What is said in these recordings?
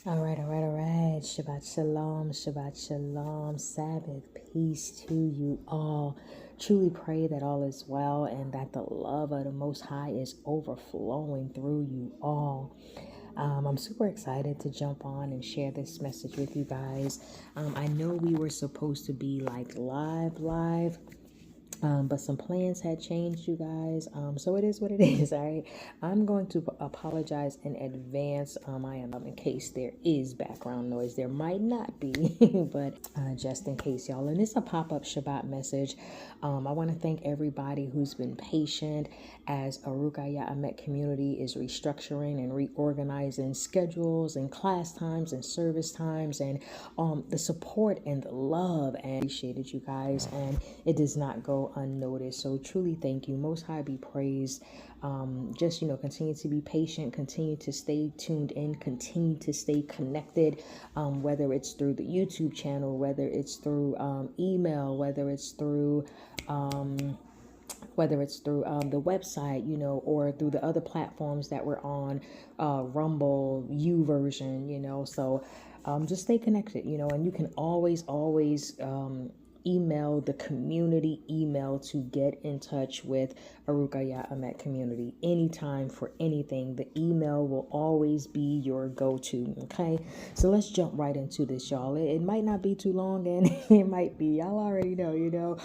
All right. Shabbat shalom, Sabbath, peace to you all. Truly pray that all is well and that the love of the Most High is overflowing through you all. I'm super excited to jump on and share this message with you guys. I know we were supposed to be like live. But some plans had changed, you guys. So it is what it is. All right. I'm going to apologize in advance. I am in case there is background noise. There might not be, but just in case, y'all. And it's a pop-up Shabbat message. I want to thank everybody who's been patient as Arukah YAH community is restructuring and reorganizing schedules and class times and service times, and the support and the love, and appreciated you guys, and it does not go unnoticed. So truly thank you. Most High be praised. Just continue to be patient, continue to stay tuned in, continue to stay connected, whether it's through the YouTube channel, whether it's through email, whether it's through the website, or through the other platforms that we're on, Rumble, version. So just stay connected, and you can always email the community email to get in touch with Arukah YAH community anytime for anything. The email will always be your go-to. Okay, so let's jump right into this, y'all. It might not be too long, and it might be, y'all already know,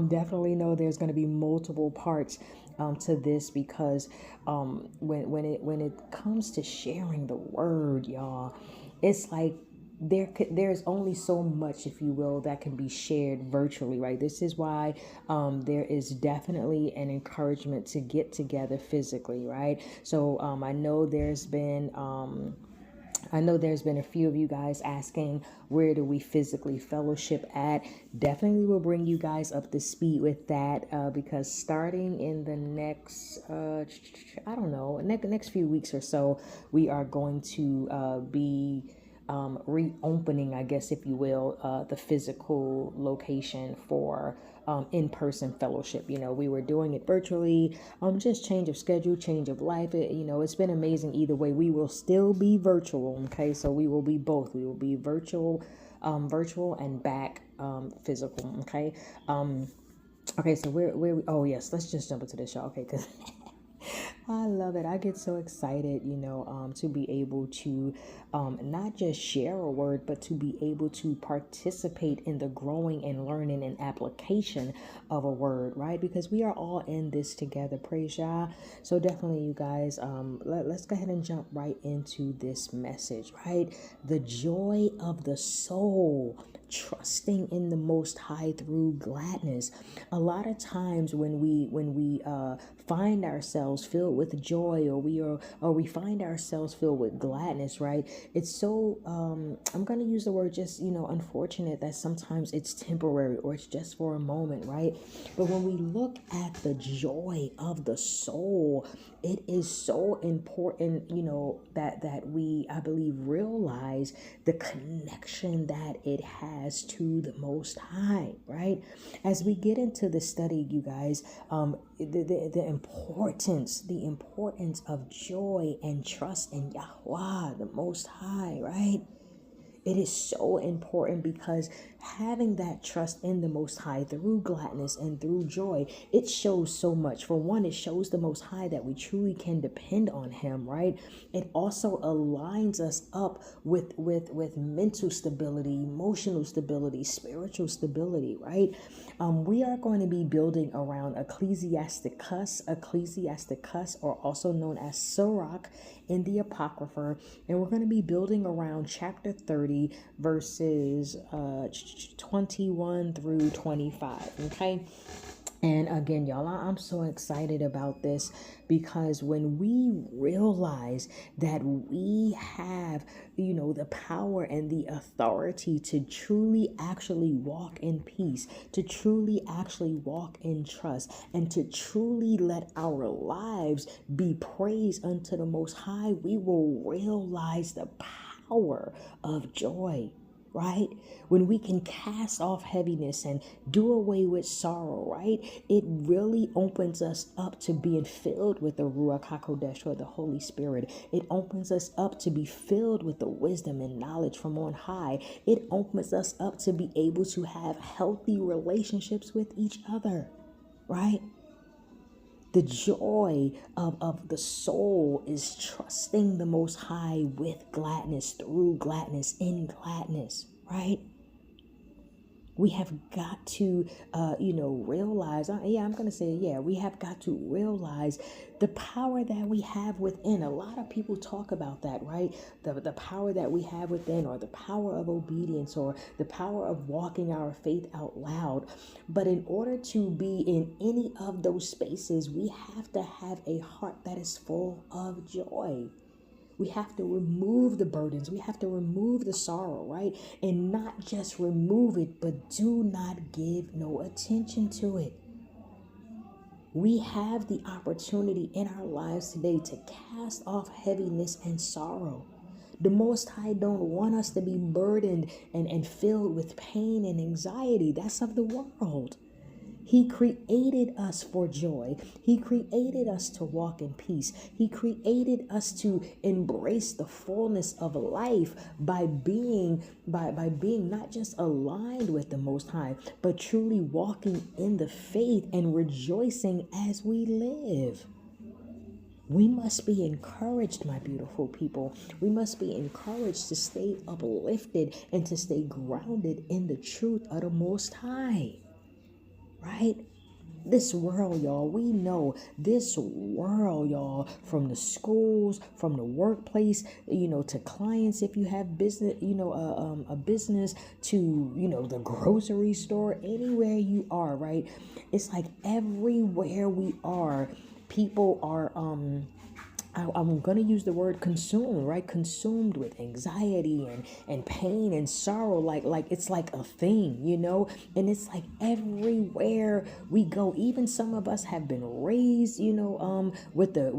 definitely know there's going to be multiple parts to this, because when it comes to sharing the word, y'all, it's like there's only so much, if you will, that can be shared virtually, right? This is why there is definitely an encouragement to get together physically, right? So I know there's been a few of you guys asking, where do we physically fellowship at? Definitely will bring you guys up to speed with that, because starting in the next, next few weeks or so, we are going to be reopening, I guess, if you will, the physical location for in-person fellowship. We were doing it virtually, just change of schedule, change of life. It's been amazing either way. We will still be virtual. Okay. So we will be both. We will be virtual and back physical. Okay. Okay. So oh yes, let's just jump into this, y'all. Okay. Cause I love it. I get so excited, to be able to not just share a word, but to be able to participate in the growing and learning and application of a word, right? Because we are all in this together. Praise Yah. So definitely, you guys, let's go ahead and jump right into this message, right? The joy of the soul. Trusting in the Most High through gladness. A lot of times when we find ourselves filled with joy, or we find ourselves filled with gladness, right? It's so I'm going to use the word just unfortunate that sometimes it's temporary, or it's just for a moment, right? But when we look at the joy of the soul, it is so important, that we, I believe, realize the connection that it has to the Most High, right? As we get into the study, you guys, the importance of joy and trust in Yahweh, the Most High, right? It is so important, because having that trust in the Most High through gladness and through joy, it shows so much. For one, it shows the Most High that we truly can depend on Him, right? It also aligns us up with mental stability, emotional stability, spiritual stability, right? We are going to be building around Ecclesiasticus, or also known as Sirach in the Apocrypha, and we're going to be building around chapter 30, verses 21 through 25. Okay. And again, y'all, I'm so excited about this, because when we realize that we have, the power and the authority to truly actually walk in peace, to truly actually walk in trust, and to truly let our lives be praised unto the Most High, we will realize the power of joy. right? When we can cast off heaviness and do away with sorrow, right? It really opens us up to being filled with the Ruach HaKodesh, or the Holy Spirit. It opens us up to be filled with the wisdom and knowledge from on high. It opens us up to be able to have healthy relationships with each other, right? The joy of the soul is trusting the Most High with gladness, through gladness, in gladness, right? We have got to, realize, we have got to realize the power that we have within. A lot of people talk about that, right? The power that we have within, or the power of obedience, or the power of walking our faith out loud. But in order to be in any of those spaces, we have to have a heart that is full of joy. We have to remove the burdens. We have to remove the sorrow, right? And not just remove it, but do not give no attention to it. We have the opportunity in our lives today to cast off heaviness and sorrow. The Most High don't want us to be burdened and filled with pain and anxiety. That's of the world. He created us for joy. He created us to walk in peace. He created us to embrace the fullness of life by being not just aligned with the Most High, but truly walking in the faith and rejoicing as we live. We must be encouraged, my beautiful people. We must be encouraged to stay uplifted and to stay grounded in the truth of the Most High. Right? This world, y'all, we know this world, y'all, from the schools, from the workplace, to clients, if you have business, a business, to, the grocery store, anywhere you are, right? It's like everywhere we are, people are, I'm going to use the word consumed, right? Consumed with anxiety and pain and sorrow. Like it's like a thing, and it's like everywhere we go. Even some of us have been raised, with the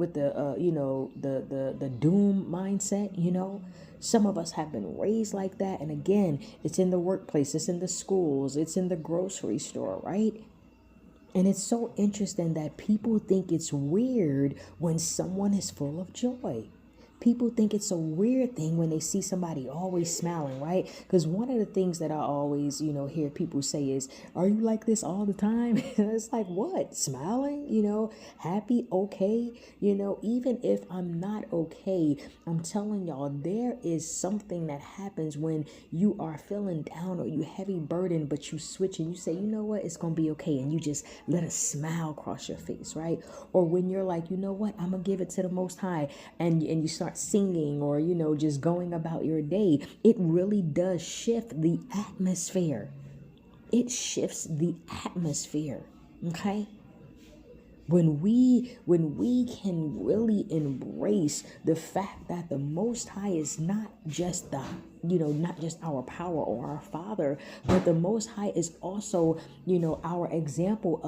doom mindset, Some of us have been raised like that. And again, it's in the workplace, it's in the schools, it's in the grocery store, right? And it's so interesting that people think it's weird when someone is full of joy. People think it's a weird thing when they see somebody always smiling, right? Because one of the things that I always, hear people say is, are you like this all the time? And it's like, what? Smiling, happy, okay? Even if I'm not okay, I'm telling y'all, there is something that happens when you are feeling down or you heavy burden, but you switch and you say, you know what? It's going to be okay. And you just let a smile cross your face, right? Or when you're like, you know what? I'm going to give it to the Most High. And you start singing or, just going about your day. It really does shift the atmosphere. It shifts the atmosphere. Okay? When we can really embrace the fact that the Most High is not just not just our power or our Father, but the Most High is also, our example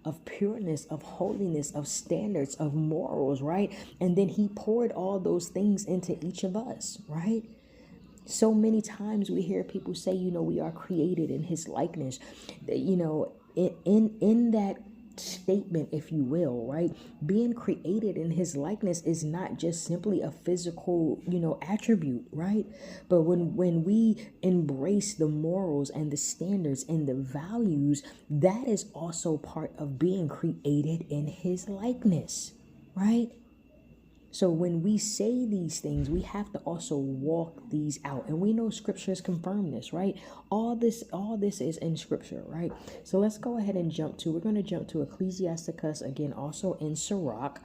of pureness, of holiness, of standards, of morals, right? And then He poured all those things into each of us, right? So many times we hear people say, we are created in His likeness. In that statement, if you will, right? Being created in His likeness is not just simply a physical, attribute, right? But when we embrace the morals and the standards and the values, that is also part of being created in His likeness, right? So when we say these things, we have to also walk these out. And we know scriptures confirm this, right? All this is in scripture, right? So let's go ahead and we're going to jump to Ecclesiasticus, again, also in Sirach.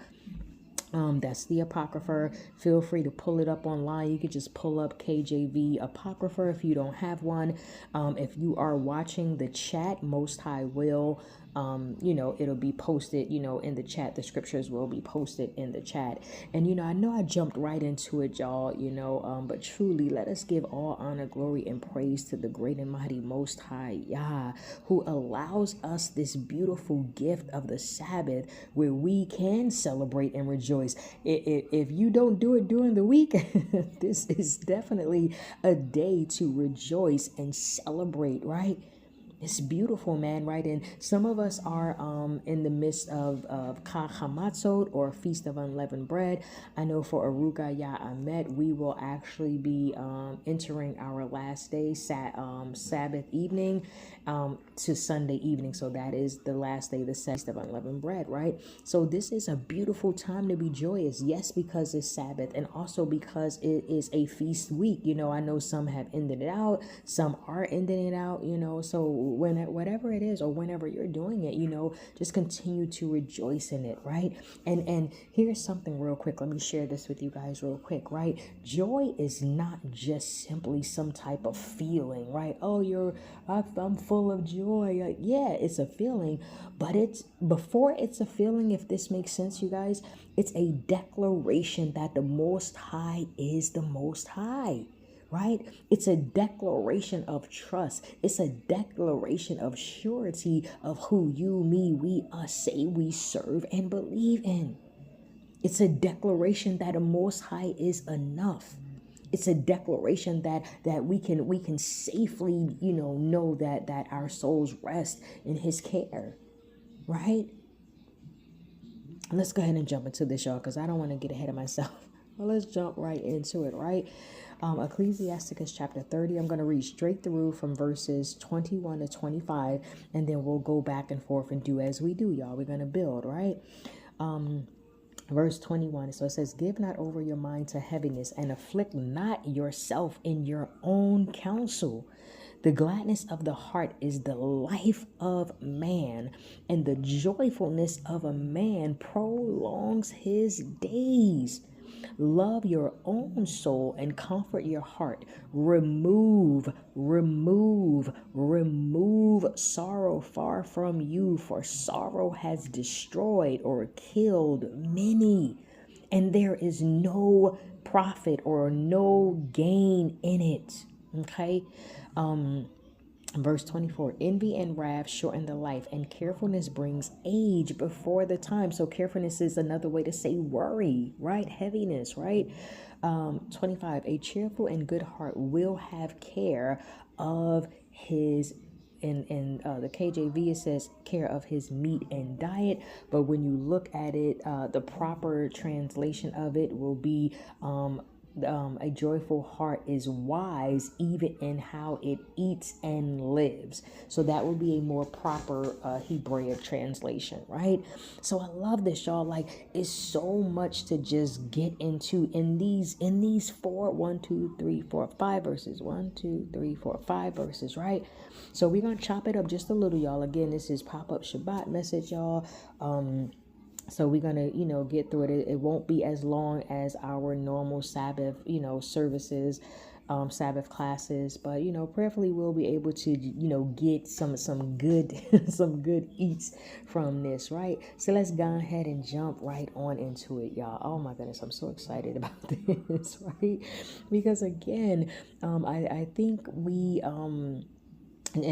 That's the Apocrypha. Feel free to pull it up online. You could just pull up KJV Apocrypha if you don't have one. If you are watching the chat, Most High will It'll be posted, in the chat. The scriptures will be posted in the chat. And, I know I jumped right into it, y'all, but truly let us give all honor, glory, and praise to the great and mighty Most High Yah, who allows us this beautiful gift of the Sabbath where we can celebrate and rejoice. If you don't do it during the week, this is definitely a day to rejoice and celebrate, right? It's beautiful, man, right? And some of us are in the midst of Chag Hamatzot, or Feast of Unleavened Bread. I know for Arukah, YAH, we will actually be entering our last day, Sabbath evening to Sunday evening. So that is the last day, the Feast of Unleavened Bread, right? So this is a beautiful time to be joyous. Yes, because it's Sabbath, and also because it is a feast week. I know some have ended it out, some are ending it out, so whatever it is, or whenever you're doing it, just continue to rejoice in it, right? And here's something real quick. Let me share this with you guys real quick, right? Joy is not just simply some type of feeling, right? Oh, I'm full of joy. Like, yeah, it's a feeling, but before it's a feeling, if this makes sense, you guys, it's a declaration that the Most High is the Most High. Right? It's a declaration of trust. It's a declaration of surety of who you, me, we, us say we serve and believe in. It's a declaration that the Most High is enough. It's a declaration that we can safely, know that our souls rest in His care, right? Let's go ahead and jump into this, y'all, because I don't want to get ahead of myself. Well, let's jump right into it, right? Ecclesiasticus chapter 30. I'm going to read straight through from verses 21 to 25, and then we'll go back and forth and do as we do, y'all. We're going to build, right? Verse 21. So it says, give not over your mind to heaviness, and afflict not yourself in your own counsel. The gladness of the heart is the life of man, and the joyfulness of a man prolongs his days. Love your own soul and comfort your heart. Remove sorrow far from you, for sorrow has destroyed or killed many, and there is no profit or no gain in it. Okay. Verse 24, envy and wrath shorten the life, and carefulness brings age before the time. So carefulness is another way to say worry, right? Heaviness, right? 25, a cheerful and good heart will have care of his, in the KJV, it says care of his meat and diet. But when you look at it, the proper translation of it will be, a joyful heart is wise even in how it eats and lives. So that would be a more proper Hebraic translation, right? So I love this, y'all. Like, it's so much to just get into in these 5 verses. 5 verses, right? So we're gonna chop it up just a little, y'all. Again, this is pop-up Shabbat message, y'all. So we're going to, get through it. It won't be as long as our normal Sabbath, services, Sabbath classes, but, prayerfully we'll be able to, get some good, some good eats from this, right? So let's go ahead and jump right on into it, y'all. Oh my goodness, I'm so excited about this, right? Because again, I think we, and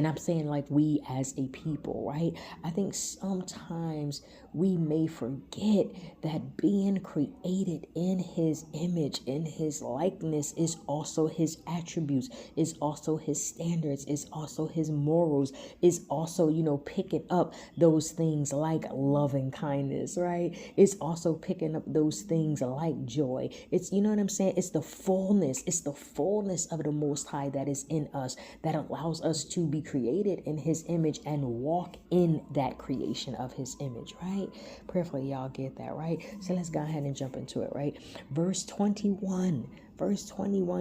I'm saying like we as a people, right? I think sometimes we may forget that being created in His image, in His likeness, is also His attributes, is also His standards, is also His morals, is also, picking up those things like loving kindness, right? It's also picking up those things like joy. It's, you know what I'm saying? It's the fullness of the Most High that is in us, that allows us to be created in His image and walk in that creation of His image, right? Prayerfully, y'all get that, right? So let's go ahead and jump into it, right? Verse 21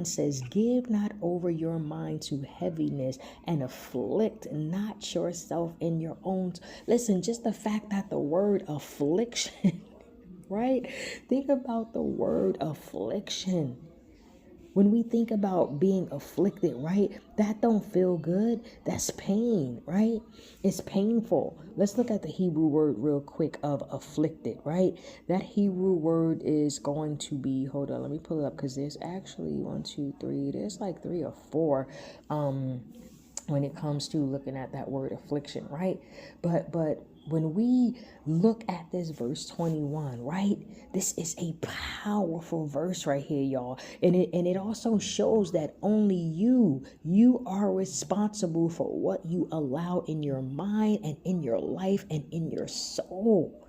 says, give not over your mind to heaviness, and afflict not yourself in your own. Listen, just the fact that the word affliction, right? Think about the word affliction. When we think about being afflicted, right? That don't feel good. That's pain, right? It's painful. Let's look at the Hebrew word real quick of afflicted, right? That Hebrew word is going to be, hold on, let me pull it up because there's actually one, two, three, there's like three or four when it comes to looking at that word affliction, right? But when we look at this verse 21, right? This is a powerful verse right here, y'all. And it also shows that only you are responsible for what you allow in your mind and in your life and in your soul.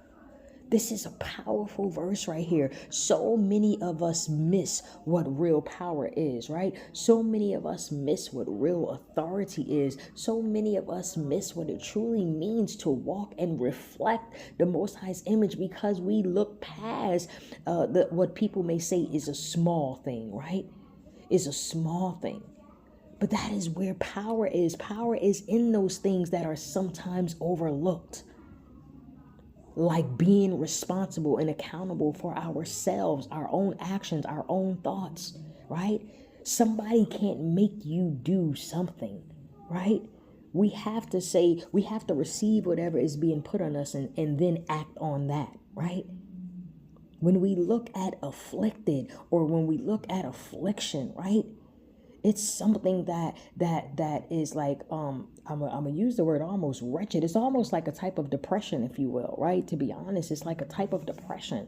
This is a powerful verse right here. So many of us miss what real power is, right? So many of us miss what real authority is. So many of us miss what it truly means to walk and reflect the Most High's image because we look past what people may say is a small thing, right? Is a small thing. But that is where power is. Power is in those things that are sometimes overlooked, like being responsible and accountable for ourselves, our own actions, our own thoughts, right? Somebody can't make you do something, right? We have to receive whatever is being put on us and then act on that, right? When we look at afflicted or when we look at affliction, right? It's something that is like I'm gonna use the word almost wretched. It's almost like a type of depression, if you will, right? To be honest, it's like a type of depression.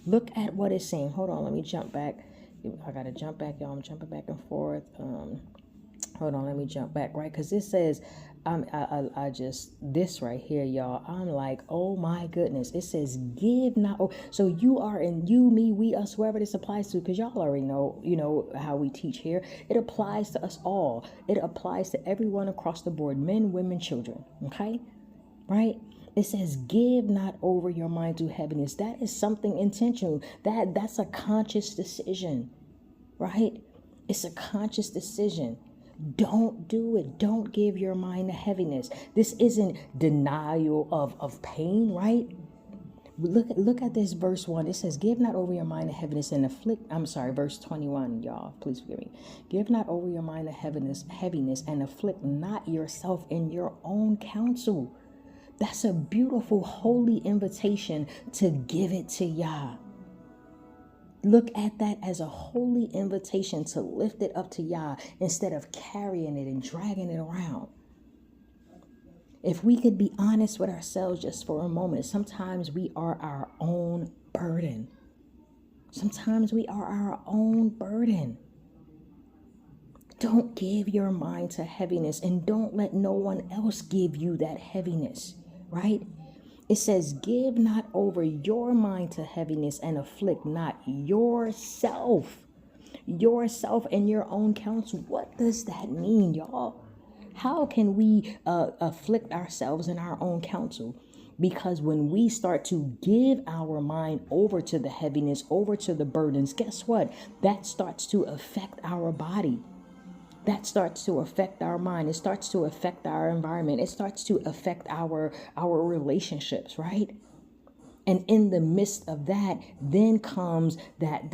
Look at what it's saying. Hold on, let me jump back. I gotta jump back, y'all. I'm jumping back and forth. Hold on, let me jump back, right? Because it says, I just, this right here, y'all, I'm like, oh my goodness. It says, give not, oh, so you are in you, me, we, us, whoever this applies to, because y'all already know, how we teach here. It applies to us all. It applies to everyone across the board, men, women, children, okay? Right? It says, give not over your mind to heaviness. That is something intentional. That's a conscious decision, right? It's a conscious decision. Don't do it. Don't give your mind to heaviness. This isn't denial of pain, right? Look at this verse 1. It says, give not over your mind to heaviness and afflict. I'm sorry, verse 21, y'all. Please forgive me. Give not over your mind to heaviness and afflict not yourself in your own counsel. That's a beautiful, holy invitation to give it to Yah. Look at that as a holy invitation to lift it up to Yah instead of carrying it and dragging it around. If we could be honest with ourselves just for a moment, sometimes we are our own burden. Sometimes we are our own burden. Don't give your mind to heaviness and don't let no one else give you that heaviness, right? It says, give not over your mind to heaviness and afflict not yourself and your own counsel. What does that mean, y'all? How can we afflict ourselves in our own counsel? Because when we start to give our mind over to the heaviness, over to the burdens, guess what? That starts to affect our body. That starts to affect our mind. It starts to affect our environment. It starts to affect our relationships, right? And in the midst of that, then comes that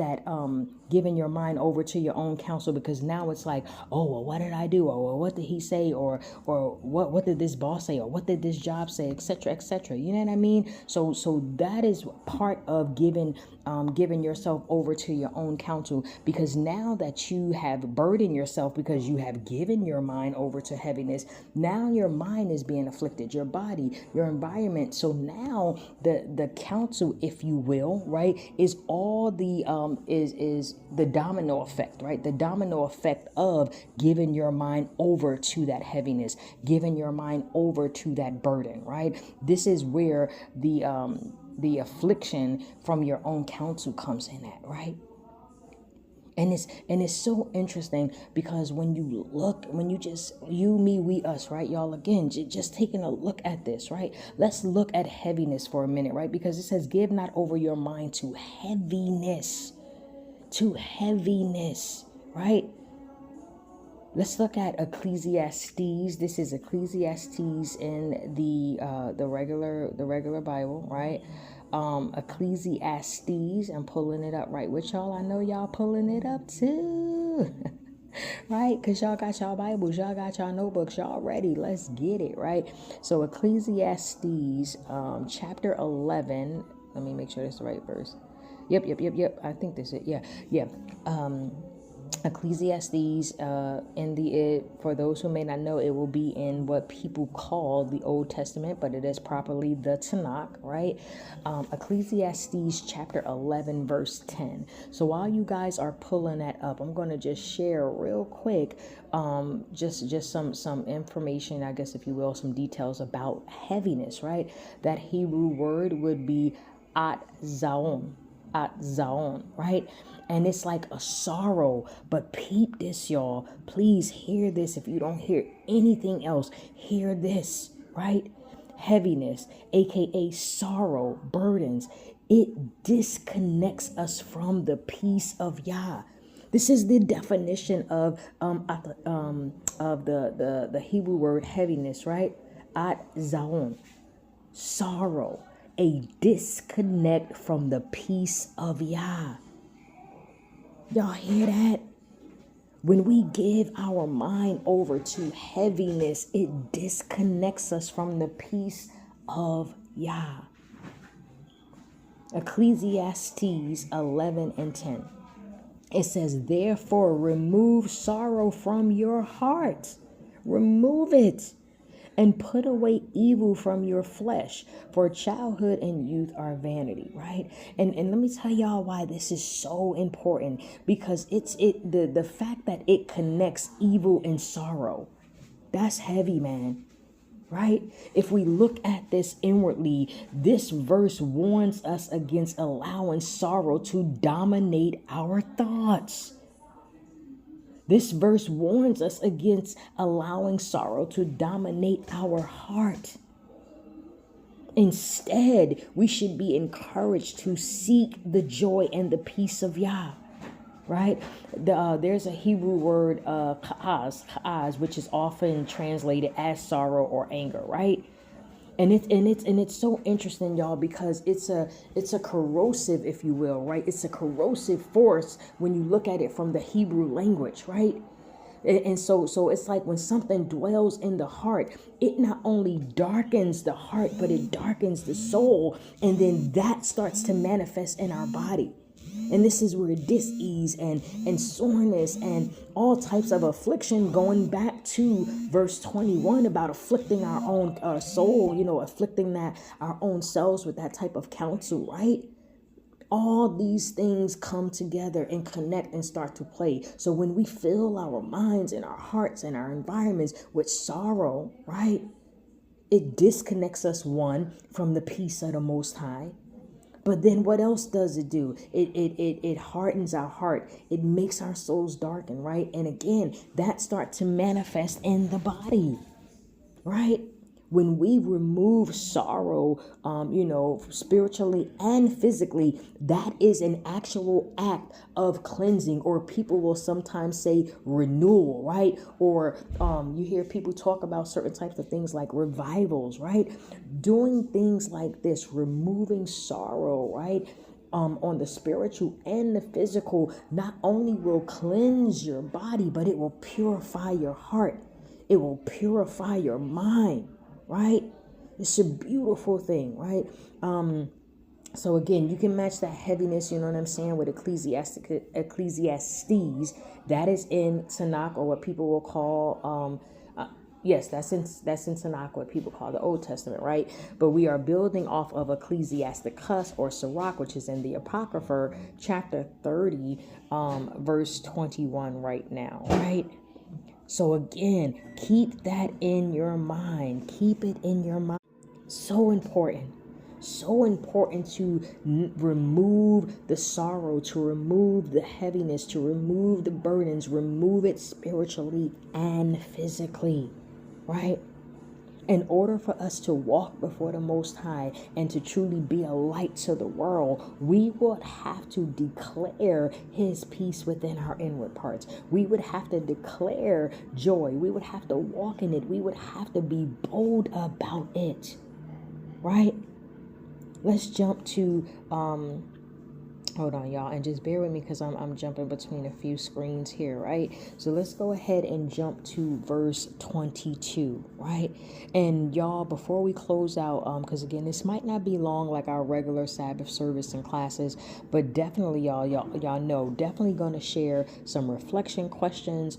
giving your mind over to your own counsel, because now it's like, oh, well, what did I do? Or well, what did he say? Or what did this boss say? Or what did this job say? Etc. Etc. You know what I mean? So that is part of giving yourself over to your own counsel, because now that you have burdened yourself because you have given your mind over to heaviness, now your mind is being afflicted, your body, your environment. So now the counsel, if you will, right, is all the is the domino effect, right? The domino effect of giving your mind over to that heaviness, giving your mind over to that burden, right? This is where the affliction from your own counsel comes in at, right? And it's so interesting, because when you just, you, me, we, us, right, y'all, again, just taking a look at this, right? Let's look at heaviness for a minute, right? Because it says, give not over your mind to heaviness, right? Let's look at Ecclesiastes. This is Ecclesiastes in the regular Bible, right? Ecclesiastes. I'm pulling it up right with y'all. I know y'all pulling it up too. Right? Because y'all got y'all Bibles, y'all got y'all notebooks, y'all ready. Let's get it, right? So Ecclesiastes chapter 11. Let me make sure that's the right verse. Yep. I think this is it. Yeah. Ecclesiastes, for those who may not know, it will be in what people call the Old Testament, but it is properly the Tanakh, right? Ecclesiastes chapter 11, verse 10. So while you guys are pulling that up, I'm going to just share real quick, just some information, I guess, if you will, some details about heaviness, right? That Hebrew word would be at-zaon, right? And it's like a sorrow. But peep this, y'all. Please hear this. If you don't hear anything else, hear this, right? Heaviness, aka sorrow, burdens. It disconnects us from the peace of Yah. This is the definition of the Hebrew word heaviness, right? At-zaon, sorrow, a disconnect from the peace of Yah. Y'all hear that? When we give our mind over to heaviness, it disconnects us from the peace of Yah. Ecclesiastes 11 and 10. It says, therefore, remove sorrow from your heart. Remove it. And put away evil from your flesh, for childhood and youth are vanity, right? And let me tell y'all why this is so important, because the fact that it connects evil and sorrow. That's heavy, man. Right? If we look at this inwardly, this verse warns us against allowing sorrow to dominate our thoughts. This verse warns us against allowing sorrow to dominate our heart. Instead, we should be encouraged to seek the joy and the peace of Yah, right? There's a Hebrew word, ka'az, which is often translated as sorrow or anger, right? And it's so interesting, y'all, because it's a corrosive, if you will, right? It's a corrosive force when you look at it from the Hebrew language, right? And so it's like when something dwells in the heart, it not only darkens the heart, but it darkens the soul. And then that starts to manifest in our body. And this is where dis-ease and soreness and all types of affliction, going back to verse 21 about afflicting our own soul, afflicting our own selves with that type of counsel, right? All these things come together and connect and start to play. So when we fill our minds and our hearts and our environments with sorrow, right? It disconnects us, one, from the peace of the Most High. But then what else does it do? It hardens our heart. It makes our souls darken, right? And again, that starts to manifest in the body, right? When we remove sorrow, spiritually and physically, that is an actual act of cleansing, or people will sometimes say renewal, right? Or you hear people talk about certain types of things like revivals, right? Doing things like this, removing sorrow, right? On the spiritual and the physical, not only will cleanse your body, but it will purify your heart. It will purify your mind. Right? It's a beautiful thing, right? So again, you can match that heaviness, you know what I'm saying, with Ecclesiastes. That is in Tanakh, or what people will call yes, that's in Tanakh, what people call the Old Testament, right? But we are building off of Ecclesiasticus or Sirach, which is in the Apocrypha, chapter 30, verse 21 right now, right? So again, keep that in your mind. Keep it in your mind. So important. So important to remove the sorrow, to remove the heaviness, to remove the burdens, remove it spiritually and physically, right? In order for us to walk before the Most High and to truly be a light to the world, we would have to declare His peace within our inward parts. We would have to declare joy. We would have to walk in it. We would have to be bold about it, right? Let's jump to hold on, y'all, and just bear with me because I'm jumping between a few screens here, right? So let's go ahead and jump to verse 22, right? And y'all, before we close out, because again, this might not be long like our regular Sabbath service and classes, but definitely, y'all know, definitely going to share some reflection questions,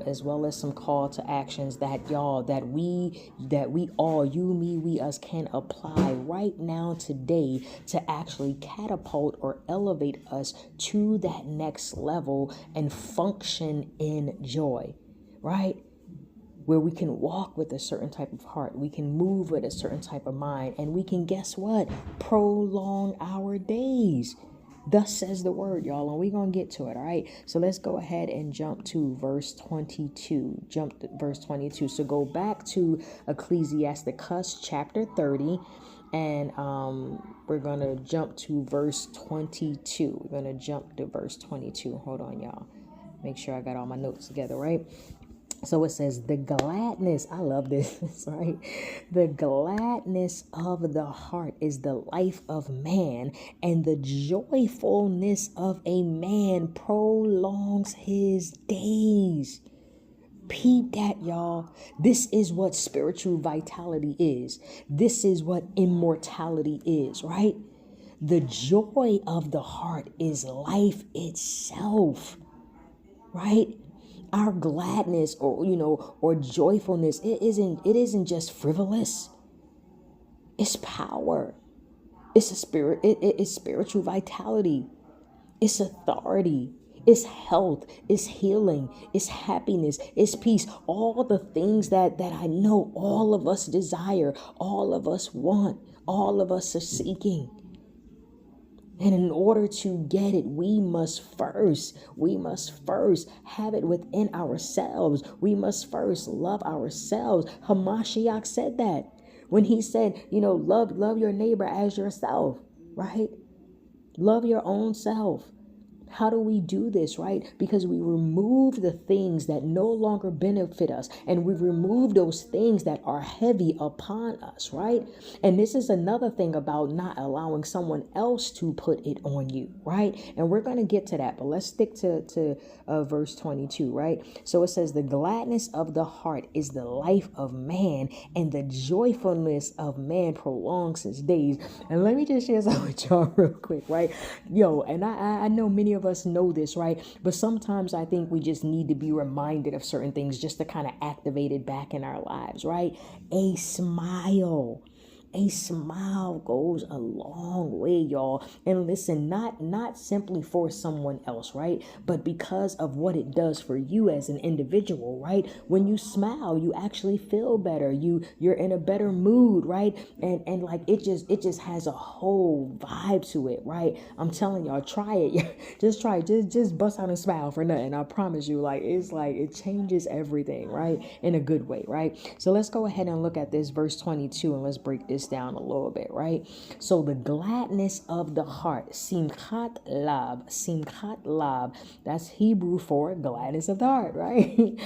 as well as some call to actions that we all, you, me, we, us, can apply right now today to actually catapult or elevate us to that next level and function in joy, right? Where we can walk with a certain type of heart, we can move with a certain type of mind, and we can, guess what? Prolong our days. Thus says the word, y'all, and we're going to get to it, all right? So let's go ahead and jump to verse 22. Jump to verse 22. So go back to Ecclesiasticus chapter 30, and we're going to jump to verse 22. We're going to jump to verse 22. Hold on, y'all. Make sure I got all my notes together, right? So it says, the gladness, I love this, right? The gladness of the heart is the life of man, and the joyfulness of a man prolongs his days. Peep that, y'all. This is what spiritual vitality is. This is what immortality is, right? The joy of the heart is life itself, right? Our gladness or joyfulness, it isn't just frivolous. It's power. It's a spirit. It's spiritual vitality. It's authority. It's health. It's healing. It's happiness. It's peace. All the things that I know all of us desire, all of us want, all of us are seeking. And in order to get it, we must first have it within ourselves. We must first love ourselves. Hamashiach said that when he said, love your neighbor as yourself, right? Love your own self. How do we do this, right? Because we remove the things that no longer benefit us, and we remove those things that are heavy upon us, right? And this is another thing about not allowing someone else to put it on you, right? And we're going to get to that, but let's stick to verse 22, right? So it says, the gladness of the heart is the life of man, and the joyfulness of man prolongs his days. And let me just share something with y'all real quick, right? And I know many of us know this, right? But sometimes I think we just need to be reminded of certain things just to kind of activate it back in our lives, right? A smile goes a long way, y'all. And listen, not simply for someone else, right? But because of what it does for you as an individual, right? When you smile, you actually feel better. You're in a better mood, right? And like it just has a whole vibe to it, right? I'm telling y'all, try it. Just try it. Just bust out and smile for nothing. I promise you, it changes everything, right? In a good way, right? So let's go ahead and look at this verse 22 and let's break this down a little bit, right? So the gladness of the heart, simchat lab, that's Hebrew for gladness of the heart, right?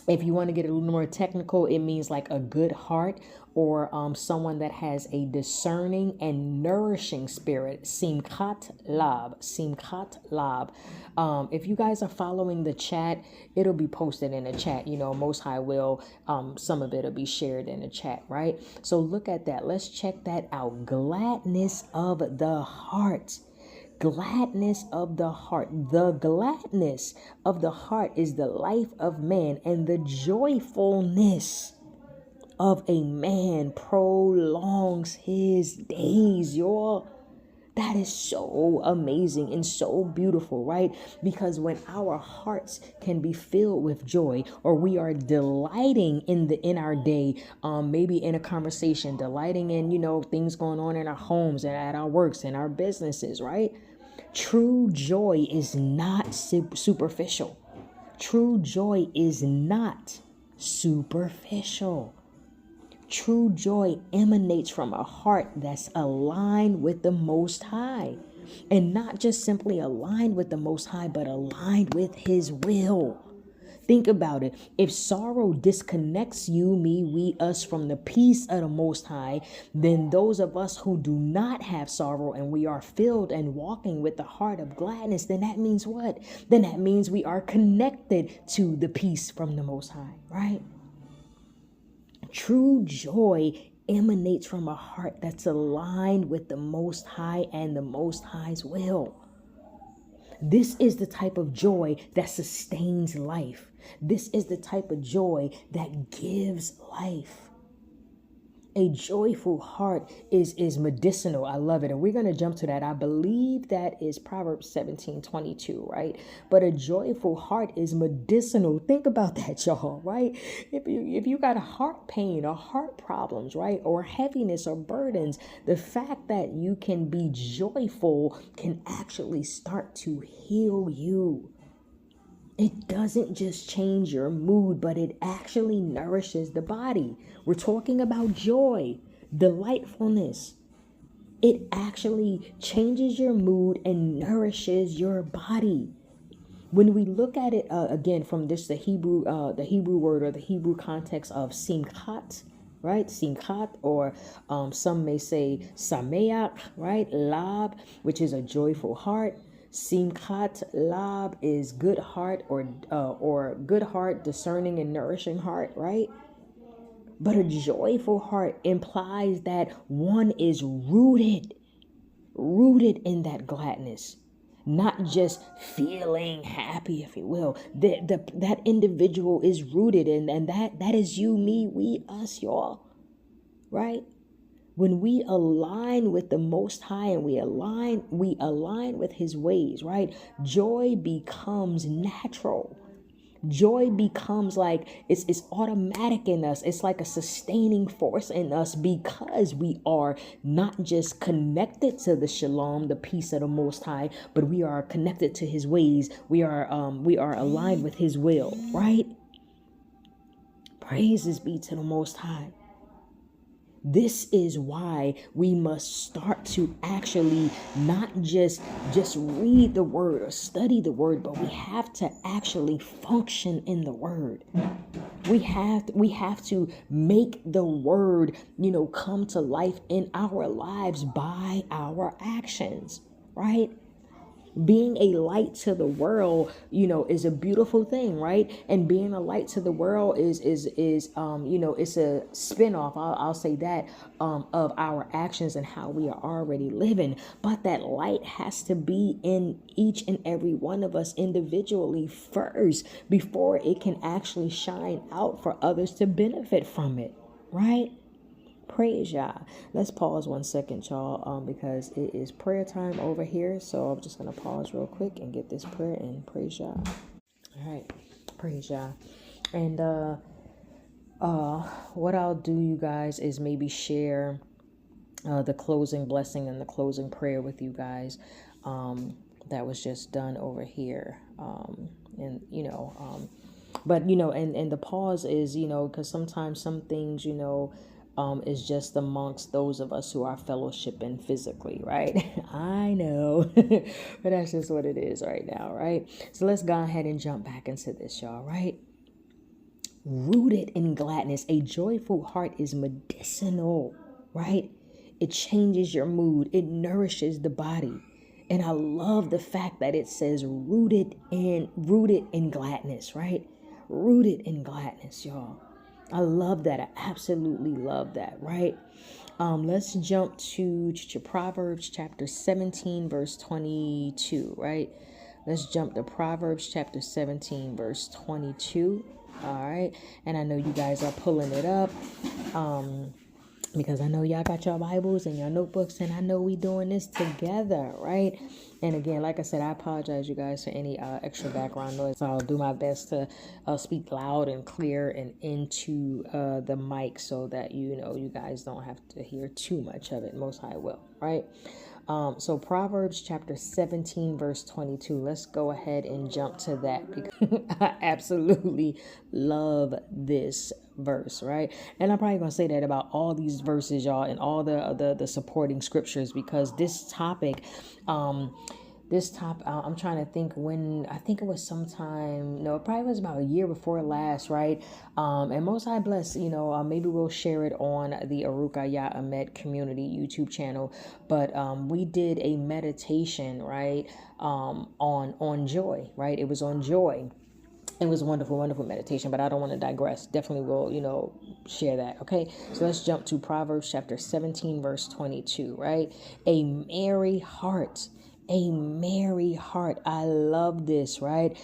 If you want to get a little more technical, it means like a good heart, or someone that has a discerning and nourishing spirit. Simchat lab. If you guys are following the chat, it'll be posted in the chat. Most High will, some of it will be shared in the chat, right? So look at that. Let's check that out. Gladness of the heart. Gladness of the heart. The gladness of the heart is the life of man, and the joyfulness of a man prolongs his days, y'all. That is so amazing and so beautiful, right? Because when our hearts can be filled with joy, or we are delighting in our day, maybe in a conversation, delighting in things going on in our homes and at our works and our businesses, right? True joy is not superficial. True joy is not superficial. True joy emanates from a heart that's aligned with the Most High. And not just simply aligned with the Most High, but aligned with His will. Think about it. If sorrow disconnects you, me, we, us from the peace of the Most High, then those of us who do not have sorrow and we are filled and walking with the heart of gladness, then that means what? Then that means we are connected to the peace from the Most High, right? True joy emanates from a heart that's aligned with the Most High and the Most High's will. This is the type of joy that sustains life. This is the type of joy that gives life. A joyful heart is medicinal. I love it. And we're going to jump to that. I believe that is Proverbs 17:22, right? But a joyful heart is medicinal. Think about that, y'all, right? If you got a heart pain or heart problems, right? Or heaviness or burdens, the fact that you can be joyful can actually start to heal you. It doesn't just change your mood, but it actually nourishes the body. We're talking about joy, delightfulness. It actually changes your mood and nourishes your body. When we look at it again from this, the Hebrew word or the Hebrew context of simchat, right? Simchat, or some may say sameach, right? Lab, which is a joyful heart. Simchat lab is good heart or good heart, discerning and nourishing heart, right? But a joyful heart implies that one is rooted in that gladness, not just feeling happy, if you will. That individual is rooted in, and that is you, me, we, us, y'all, right? When we align with the Most High and we align with His ways, right? Joy becomes natural. Joy becomes like it's automatic in us. It's like a sustaining force in us because we are not just connected to the shalom, the peace of the Most High, but we are connected to His ways. We are aligned with His will, right? Praises be to the Most High. This is why we must start to actually not just read the word or study the word, but we have to actually function in the word. We have to make the word, come to life in our lives by our actions, right? Being a light to the world, is a beautiful thing, right? And being a light to the world is it's a spinoff, I'll say that, of our actions and how we are already living. But that light has to be in each and every one of us individually first before it can actually shine out for others to benefit from it, right? Praise Yah. Let's pause 1 second, y'all, because it is prayer time over here. So I'm just going to pause real quick and get this prayer in. Praise Yah. All right. Praise Yah. And what I'll do, you guys, is maybe share the closing blessing and the closing prayer with you guys that was just done over here. And the pause is, because sometimes some things, is just amongst those of us who are fellowshipping physically, right? I know, but that's just what it is right now, right? So let's go ahead and jump back into this, y'all, right? Rooted in gladness, a joyful heart is medicinal, right? It changes your mood. It nourishes the body. And I love the fact that it says rooted in gladness, right? Rooted in gladness, y'all. I love that. I absolutely love that, right? Let's jump to Proverbs chapter 17, verse 22, right? Let's jump to Proverbs chapter 17, verse 22. All right. And I know you guys are pulling it up. Because I know y'all got your Bibles and your notebooks, and I know we doing this together, right? And again, like I said, I apologize, you guys, for any extra background noise. I'll do my best to speak loud and clear and into the mic so that, you guys don't have to hear too much of it. Most High will, right? So Proverbs chapter 17, verse 22. Let's go ahead and jump to that because I absolutely love this verse, right? And I'm probably going to say that about all these verses, y'all, and all the supporting scriptures, because this topic, this top, I'm trying to think when, I think it was sometime, no, it probably was about a year before last, right? And Most High Bless, maybe we'll share it on the Arukah YAH Ahmet community YouTube channel. But we did a meditation, right? On joy, right? It was on joy. It was a wonderful, wonderful meditation, but I don't want to digress. Definitely will, share that. Okay. So let's jump to Proverbs chapter 17, verse 22, right? A merry heart. A merry heart. I love this, right?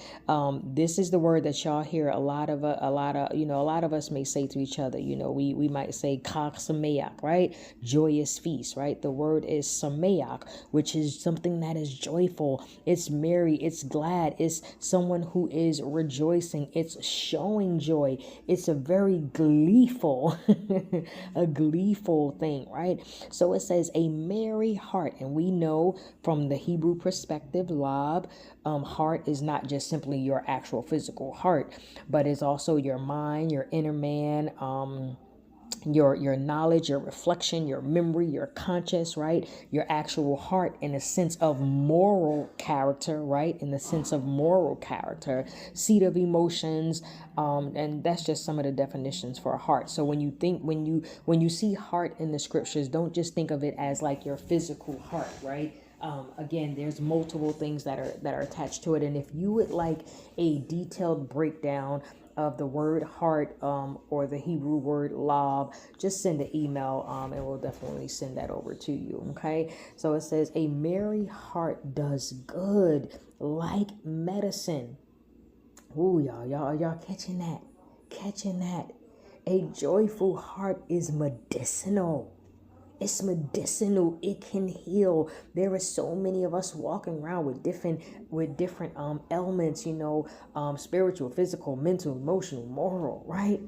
This is the word that y'all hear a lot of us may say to each other. We might say Chag Sameach, right? Joyous feast, right? The word is Sameach, which is something that is joyful. It's merry. It's glad. It's someone who is rejoicing. It's showing joy. It's a very gleeful, a gleeful thing, right? So it says a merry heart, and we know from the Hebrew perspective, lab, heart is not just simply your actual physical heart, but it's also your mind, your inner man, your knowledge, your reflection, your memory, your conscience, right? Your actual heart in a sense of moral character, right? In the sense of moral character, seat of emotions, and that's just some of the definitions for a heart. So when you see heart in the scriptures, don't just think of it as like your physical heart, right? Again, there's multiple things that are attached to it, and if you would like a detailed breakdown of the word heart, or the Hebrew word lab, just send an email, and we'll definitely send that over to you. Okay. So it says a merry heart does good like medicine. Ooh, y'all catching that. A joyful heart is medicinal. It's medicinal. It can heal. There are so many of us walking around with different elements, spiritual, physical, mental, emotional, moral, right?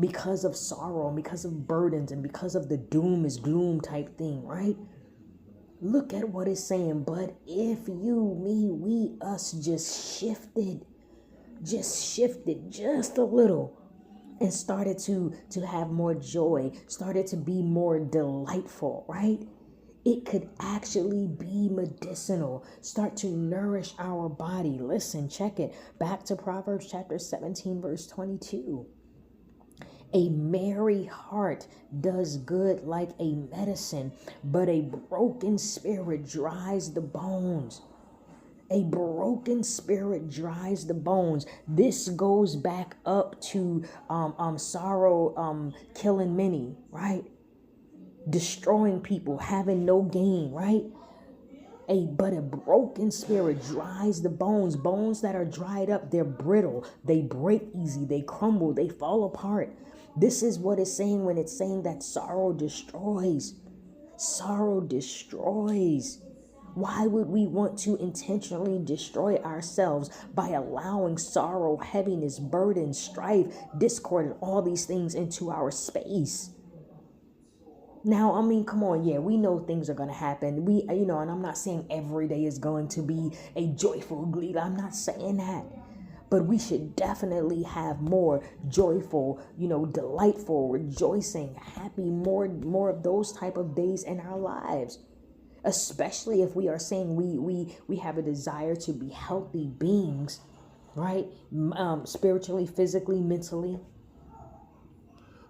Because of sorrow and because of burdens and because of the doom is gloom type thing, right? Look at what it's saying. But if you, me, we, us just shifted just a little, and started to have more joy, started to be more delightful, right? It could actually be medicinal, start to nourish our body. Listen, check it. Back to Proverbs chapter 17, verse 22. A merry heart does good like a medicine, but a broken spirit dries the bones. A broken spirit dries the bones. This goes back up to sorrow killing many, right? Destroying people, having no gain, right? But a broken spirit dries the bones. Bones that are dried up, they're brittle. They break easy. They crumble. They fall apart. This is what it's saying when it's saying that sorrow destroys. Sorrow destroys. Why would we want to intentionally destroy ourselves by allowing sorrow, heaviness, burden, strife, discord, and all these things into our space? Now, I mean, come on. Yeah, we know things are going to happen. And I'm not saying every day is going to be a joyful glee. I'm not saying that. But we should definitely have more joyful, delightful, rejoicing, happy, more of those type of days in our lives. Especially if we are saying we have a desire to be healthy beings, right? Spiritually, physically, mentally.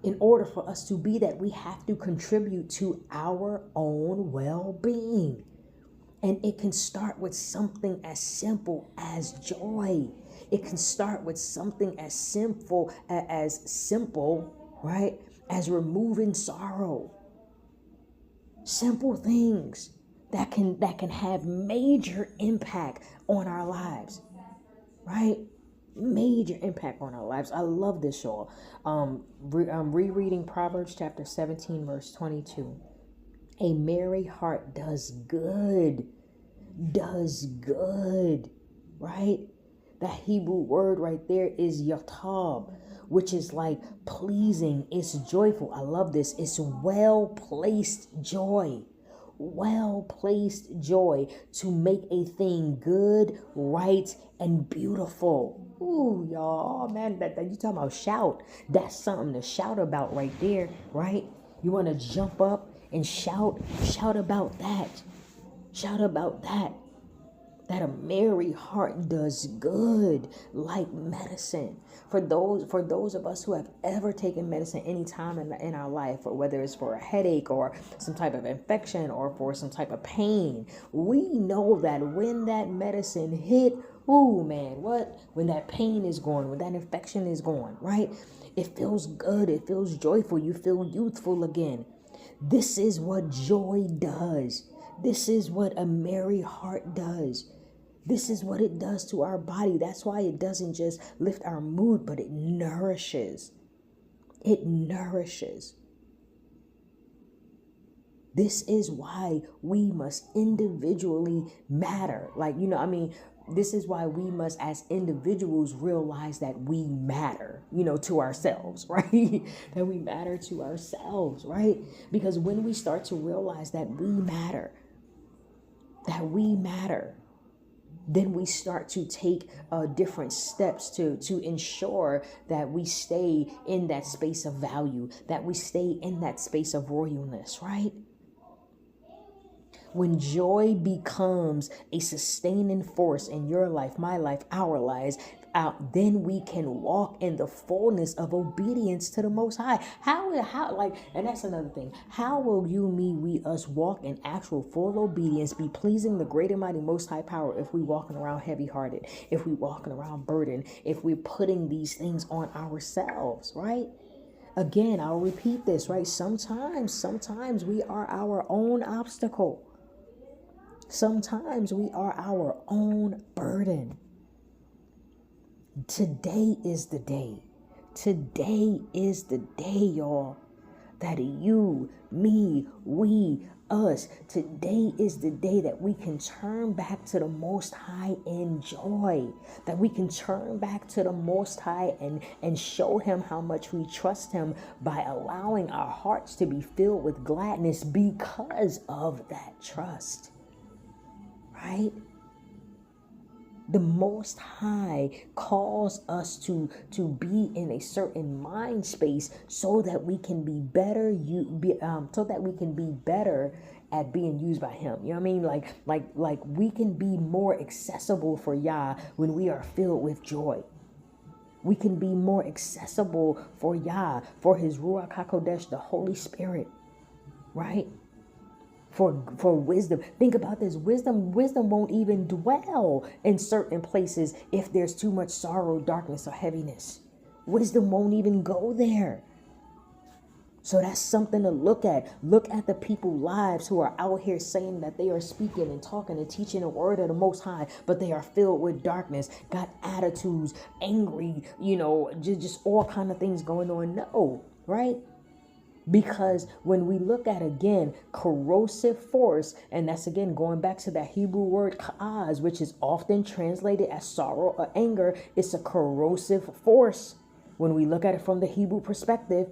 In order for us to be that, we have to contribute to our own well-being. And it can start with something as simple as joy. It can start with something as simple, right? As removing sorrow. Simple things that can have major impact on our lives, right? Major impact on our lives. I love this, y'all. I'm rereading Proverbs chapter 17, verse 22. A merry heart does good, right? That Hebrew word right there is yatab, which is like pleasing. It's joyful. I love this. It's well-placed joy. Well-placed joy to make a thing good, right, and beautiful. Ooh, y'all, man, that you talking about shout. That's something to shout about right there, right? You want to jump up and shout about that. Shout about that. that a merry heart does good like medicine. For those of us who have ever taken medicine any time in our life, or whether it's for a headache or some type of infection or for some type of pain, we know that when that medicine hit, oh man, what? When that pain is gone, when that infection is gone, right? It feels good. It feels joyful. You feel youthful again. This is what joy does. This is what a merry heart does. This is what it does to our body. That's why it doesn't just lift our mood, but it nourishes. It nourishes. This is why we must individually matter. This is why we must, as individuals, realize that we matter, to ourselves, right? That we matter to ourselves, right? Because when we start to realize that we matter, then we start to take different steps to ensure that we stay in that space of value, that we stay in that space of royalness, right? When joy becomes a sustaining force in your life, my life, our lives, then we can walk in the fullness of obedience to the Most High. And that's another thing. How will you, me, we, us walk in actual full obedience, be pleasing the great and mighty Most High power if we walking around heavy-hearted, if we walking around burdened, if we're putting these things on ourselves, right? Again, I'll repeat this, right? Sometimes we are our own obstacle. Sometimes we are our own burden. Today is the day. Today is the day, y'all, that you, me, we, us, today is the day that we can turn back to the Most High in joy, that we can turn back to the Most High and show him how much we trust him by allowing our hearts to be filled with gladness because of that trust. Right? The Most High calls us to be in a certain mind space so that we can be better. So that we can be better at being used by Him. You know what I mean? Like we can be more accessible for YAH when we are filled with joy. We can be more accessible for YAH, for His Ruach HaKodesh, the Holy Spirit, right? For wisdom. Think about this. Wisdom won't even dwell in certain places if there's too much sorrow, darkness, or heaviness. Wisdom won't even go there. So that's something to look at. Look at the people's lives who are out here saying that they are speaking and talking and teaching the word of the Most High, but they are filled with darkness, got attitudes, angry, just all kind of things going on. No, right? Because when we look at, again, corrosive force, and that's again going back to that Hebrew word ka'az, which is often translated as sorrow or anger, it's a corrosive force when we look at it from the Hebrew perspective.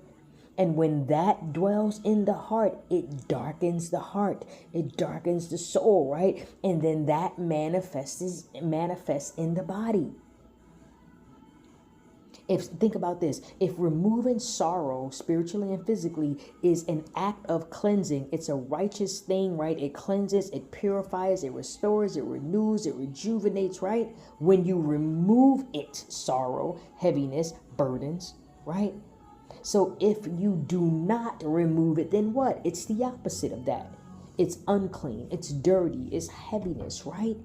And when that dwells in the heart, it darkens the heart. It darkens the soul, right? And then that manifests in the body. Think about this, if removing sorrow spiritually and physically is an act of cleansing, it's a righteous thing, right? It cleanses, it purifies, it restores, it renews, it rejuvenates, right? When you remove it, sorrow, heaviness, burdens, right? So if you do not remove it, then what? It's the opposite of that. It's unclean, it's dirty, it's heaviness, right?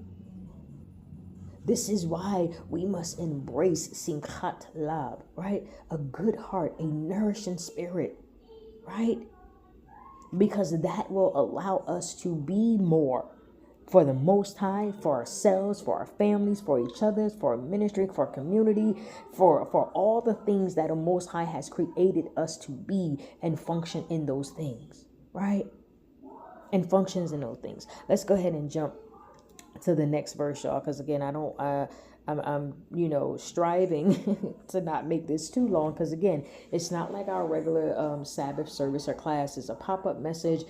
This is why we must embrace simchat lab, right? A good heart, a nourishing spirit, right? Because that will allow us to be more for the Most High, for ourselves, for our families, for each other, for ministry, for community, for all the things that the Most High has created us to be and function in those things, right? And functions in those things. Let's go ahead and jump to the next verse, y'all, because again, I'm striving to not make this too long, because again, it's not like our regular Sabbath service or class. It's a pop-up message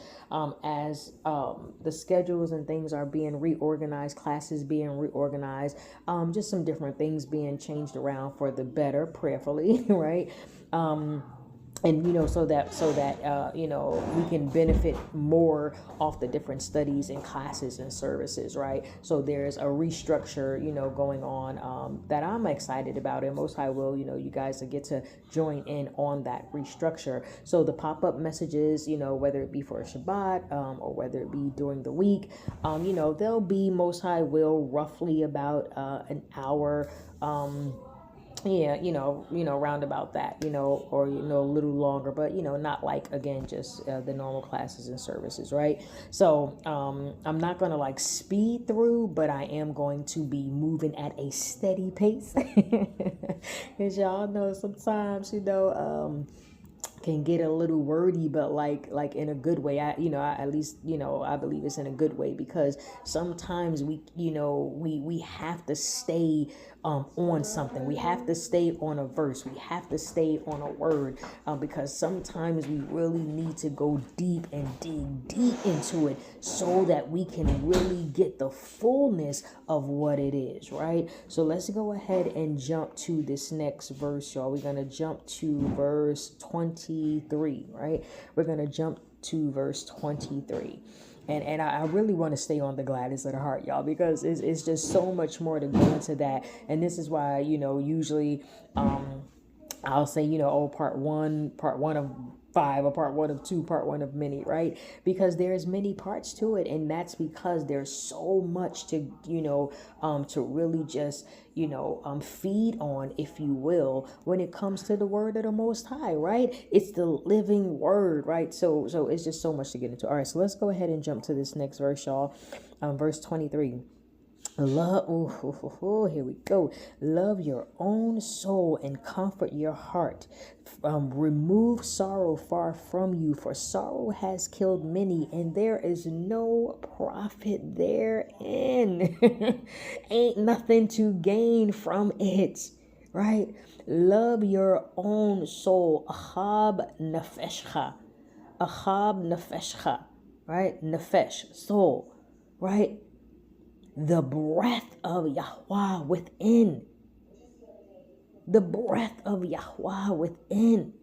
as the schedules and things are being reorganized, classes being reorganized, just some different things being changed around for the better, prayerfully, right? and we can benefit more off the different studies and classes and services, right? So there's a restructure going on, that I'm excited about, and Most High will, you guys will get to join in on that restructure. So the pop-up messages, whether it be for a Shabbat, or whether it be during the week, they'll be, Most High will, roughly about an hour, yeah, round about that, or a little longer, but not like, again, just the normal classes and services, right? So I'm not gonna like speed through, but I am going to be moving at a steady pace, because y'all know sometimes can get a little wordy, but like in a good way. At least I believe it's in a good way, because sometimes we have to stay on something. We have to stay on a verse. We have to stay on a word, because sometimes we really need to go deep and dig deep into it, so that we can really get the fullness of what it is, right? So let's go ahead and jump to this next verse, y'all. We're gonna jump to verse 23, right? We're gonna jump to verse 23. And I really want to stay on the gladness of the heart, y'all, because it's just so much more to go into that. And this is why, usually I'll say, part one of five, or part one of two, part one of many, right? Because there's many parts to it, and that's because there's so much to to really just feed on, if you will, when it comes to the word of the Most High, right? It's the living word, right? So it's just so much to get into. All right, so let's go ahead and jump to this next verse, y'all. Verse 23. Love, here we go. Love your own soul and comfort your heart. Remove sorrow far from you, for sorrow has killed many, and there is no profit therein. Ain't nothing to gain from it, right? Love your own soul. Ahab nefeshcha. Ahab nefeshcha, right? Nefesh, soul, right? The breath of Yahweh within. The breath of Yahweh within,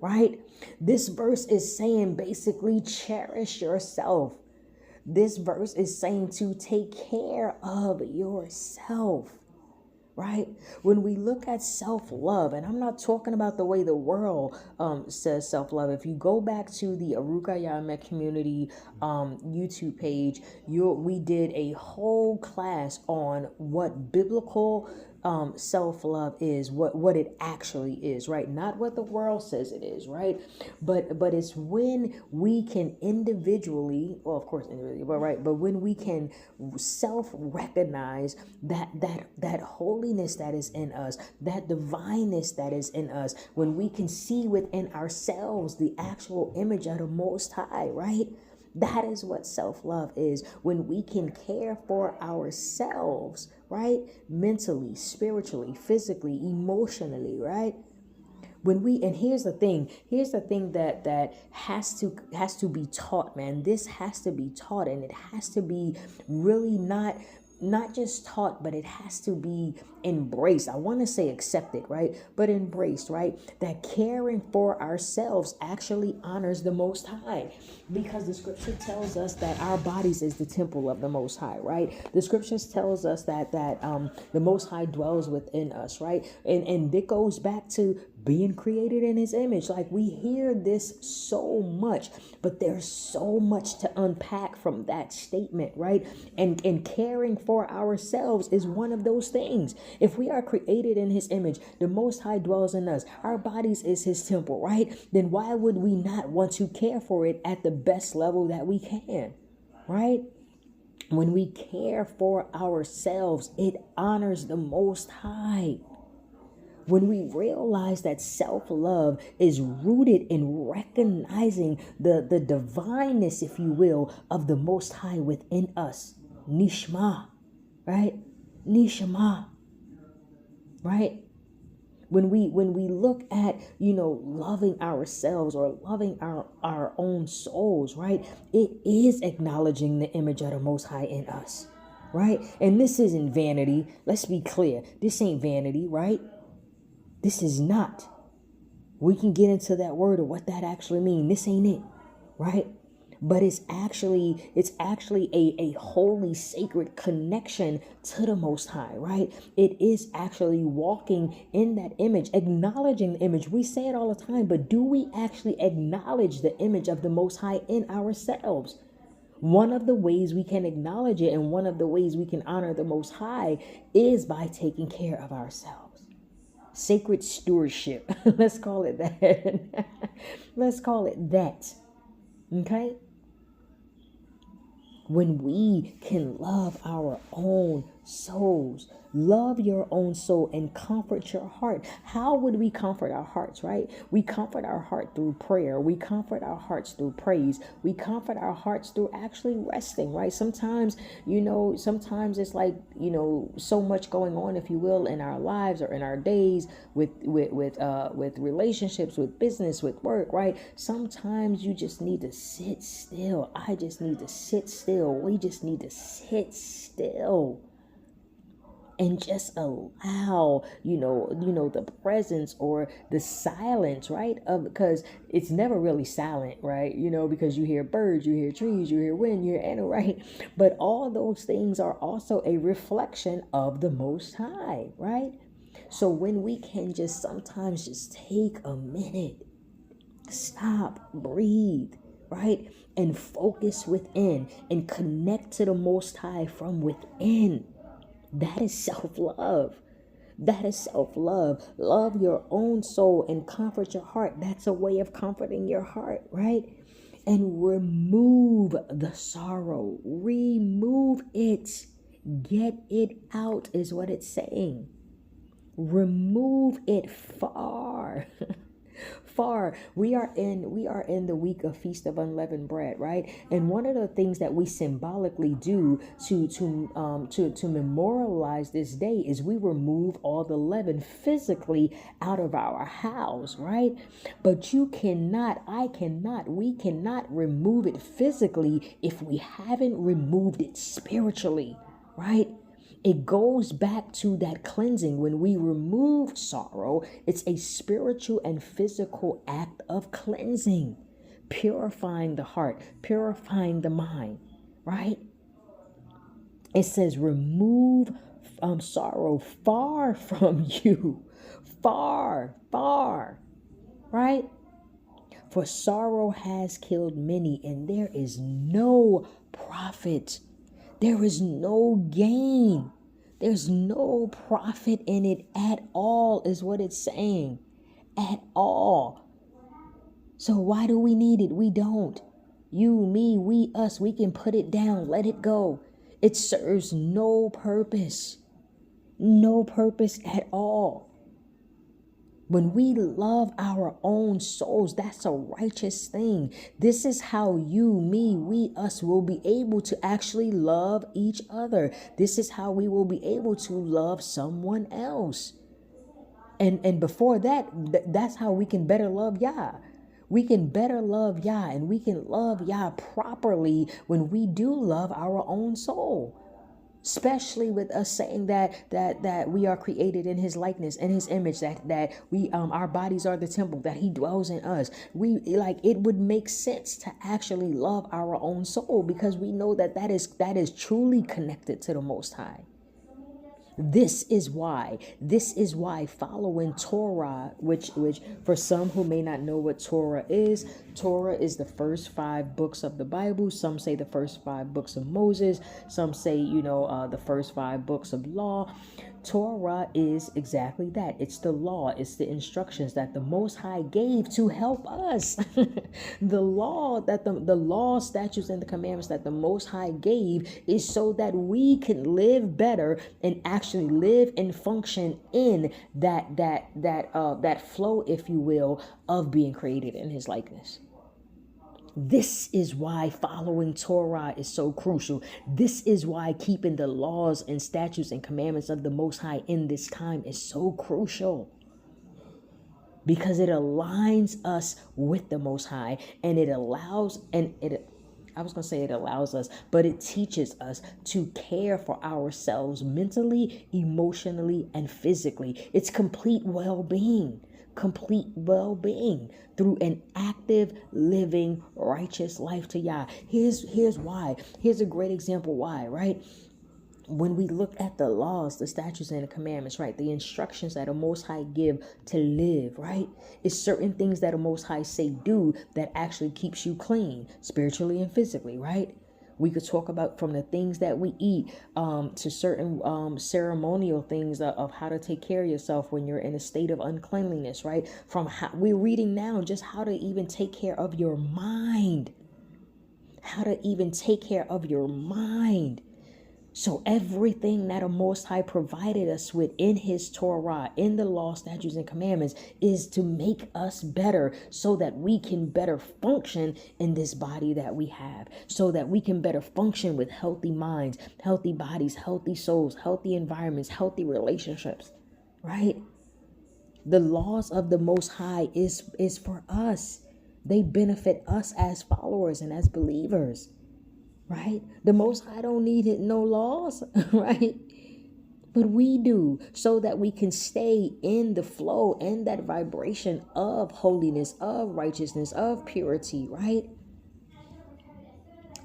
right? This verse is saying basically cherish yourself. This verse is saying to take care of yourself, right? When we look at self-love, and I'm not talking about the way the world says self-love. If you go back to the Arukah community YouTube page, we did a whole class on what biblical self-love is, what it actually is, right? Not what the world says it is, right? But it's when we can individually, well, of course individually, but right, but when we can self-recognize that holiness that is in us, that divineness that is in us, when we can see within ourselves the actual image of the Most High, right? That is what self-love is. When we can care for ourselves, right? Mentally, spiritually, physically, emotionally, right? And here's the thing that has to be taught, man. This has to be taught, and it has to be really not just taught, but it has to be embraced. I want to say accepted, right? But embraced, right? That caring for ourselves actually honors the Most High, because the scripture tells us that our bodies is the temple of the Most High, right? The scriptures tells us that the Most High dwells within us, right? And it goes back to being created in his image. Like, we hear this so much, but there's so much to unpack from that statement, right? And caring for ourselves is one of those things. If we are created in his image, the Most High dwells in us, our bodies is his temple, right? Then why would we not want to care for it at the best level that we can, right? When we care for ourselves, it honors the Most High. When we realize that self-love is rooted in recognizing the divineness, if you will, of the Most High within us. Nishma, right? Nishma, right? When we look at, loving ourselves or loving our own souls, right? It is acknowledging the image of the Most High in us, right? And this isn't vanity. Let's be clear. This ain't vanity, right? This is not. We can get into that word of what that actually means. This ain't it, right? But it's actually a holy, sacred connection to the Most High, right? It is actually walking in that image, acknowledging the image. We say it all the time, but do we actually acknowledge the image of the Most High in ourselves? One of the ways we can acknowledge it and one of the ways we can honor the Most High is by taking care of ourselves. Sacred stewardship. Let's call it that. Let's call it that. Okay? When we can love our own souls, love your own soul and comfort your heart. How would we comfort our hearts, right? We comfort our heart through prayer. We comfort our hearts through praise. We comfort our hearts through actually resting, right? Sometimes, sometimes it's like, so much going on, if you will, in our lives or in our days with relationships, with business, with work, right? Sometimes you just need to sit still. I just need to sit still. We just need to sit still and just allow, the presence or the silence, right? Because it's never really silent, right? Because you hear birds, you hear trees, you hear wind, you hear animal, right? But all those things are also a reflection of the Most High, right? So when we can just sometimes just take a minute, stop, breathe, right? And focus within and connect to the Most High from within. That is self-love. That is self-love. Love your own soul and comfort your heart. That's a way of comforting your heart, right? And remove the sorrow. Remove it. Get it out is what it's saying. Remove it far. Far. We are in the week of Feast of Unleavened Bread, right? And one of the things that we symbolically do to memorialize this day is we remove all the leaven physically out of our house, right? But we cannot remove it physically if we haven't removed it spiritually, right? It goes back to that cleansing. When we remove sorrow, it's a spiritual and physical act of cleansing, purifying the heart, purifying the mind, right? It says remove sorrow far from you, far, right? For sorrow has killed many, and there is no profit. There is no gain. There's no profit in it at all, is what it's saying. At all. So why do we need it? We don't. You, me, we, us, we can put it down. Let it go. It serves no purpose. No purpose at all. When we love our own souls, that's a righteous thing. This is how you, me, we, us will be able to actually love each other. This is how we will be able to love someone else. And before that, that's how we can better love YAH. We can better love YAH, and we can love YAH properly when we do love our own soul. Especially with us saying that we are created in his likeness and his image, that we our bodies are the temple, that he dwells in us. It would make sense to actually love our own soul, because we know that is truly connected to the Most High. This is why following Torah, which for some who may not know what Torah is the first 5 books of the Bible. Some say the first 5 books of Moses. Some say, the first 5 books of law. Torah is exactly that. It's the law. It's the instructions that the Most High gave to help us. The law, statutes, and the commandments that the Most High gave is so that we can live better and actually live and function in that flow, if you will, of being created in his likeness. This is why following Torah is so crucial. This is why keeping the laws and statutes and commandments of the Most High in this time is so crucial. Because it aligns us with the Most High, and it allows us, but it teaches us to care for ourselves mentally, emotionally, and physically. It's complete well-being. complete well-being through an active, living, righteous life to Yah. Here's why. Here's a great example why, right? When we look at the laws, the statutes, and the commandments, right, the instructions that the Most High give to live, right, it's certain things that the Most High say do that actually keeps you clean, spiritually and physically, right? We could talk about from the things that we eat to certain ceremonial things of how to take care of yourself when you're in a state of uncleanliness, right? From how we're reading now just how to even take care of your mind, how to even take care of your mind. So everything that the Most High provided us with in his Torah, in the law, statutes, and commandments is to make us better so that we can better function in this body that we have, so that we can better function with healthy minds, healthy bodies, healthy souls, healthy environments, healthy relationships, right? The laws of the Most High is for us. They benefit us as followers and as believers. Right? The Most High don't need no laws, right? But we do, so that we can stay in the flow and that vibration of holiness, of righteousness, of purity, right?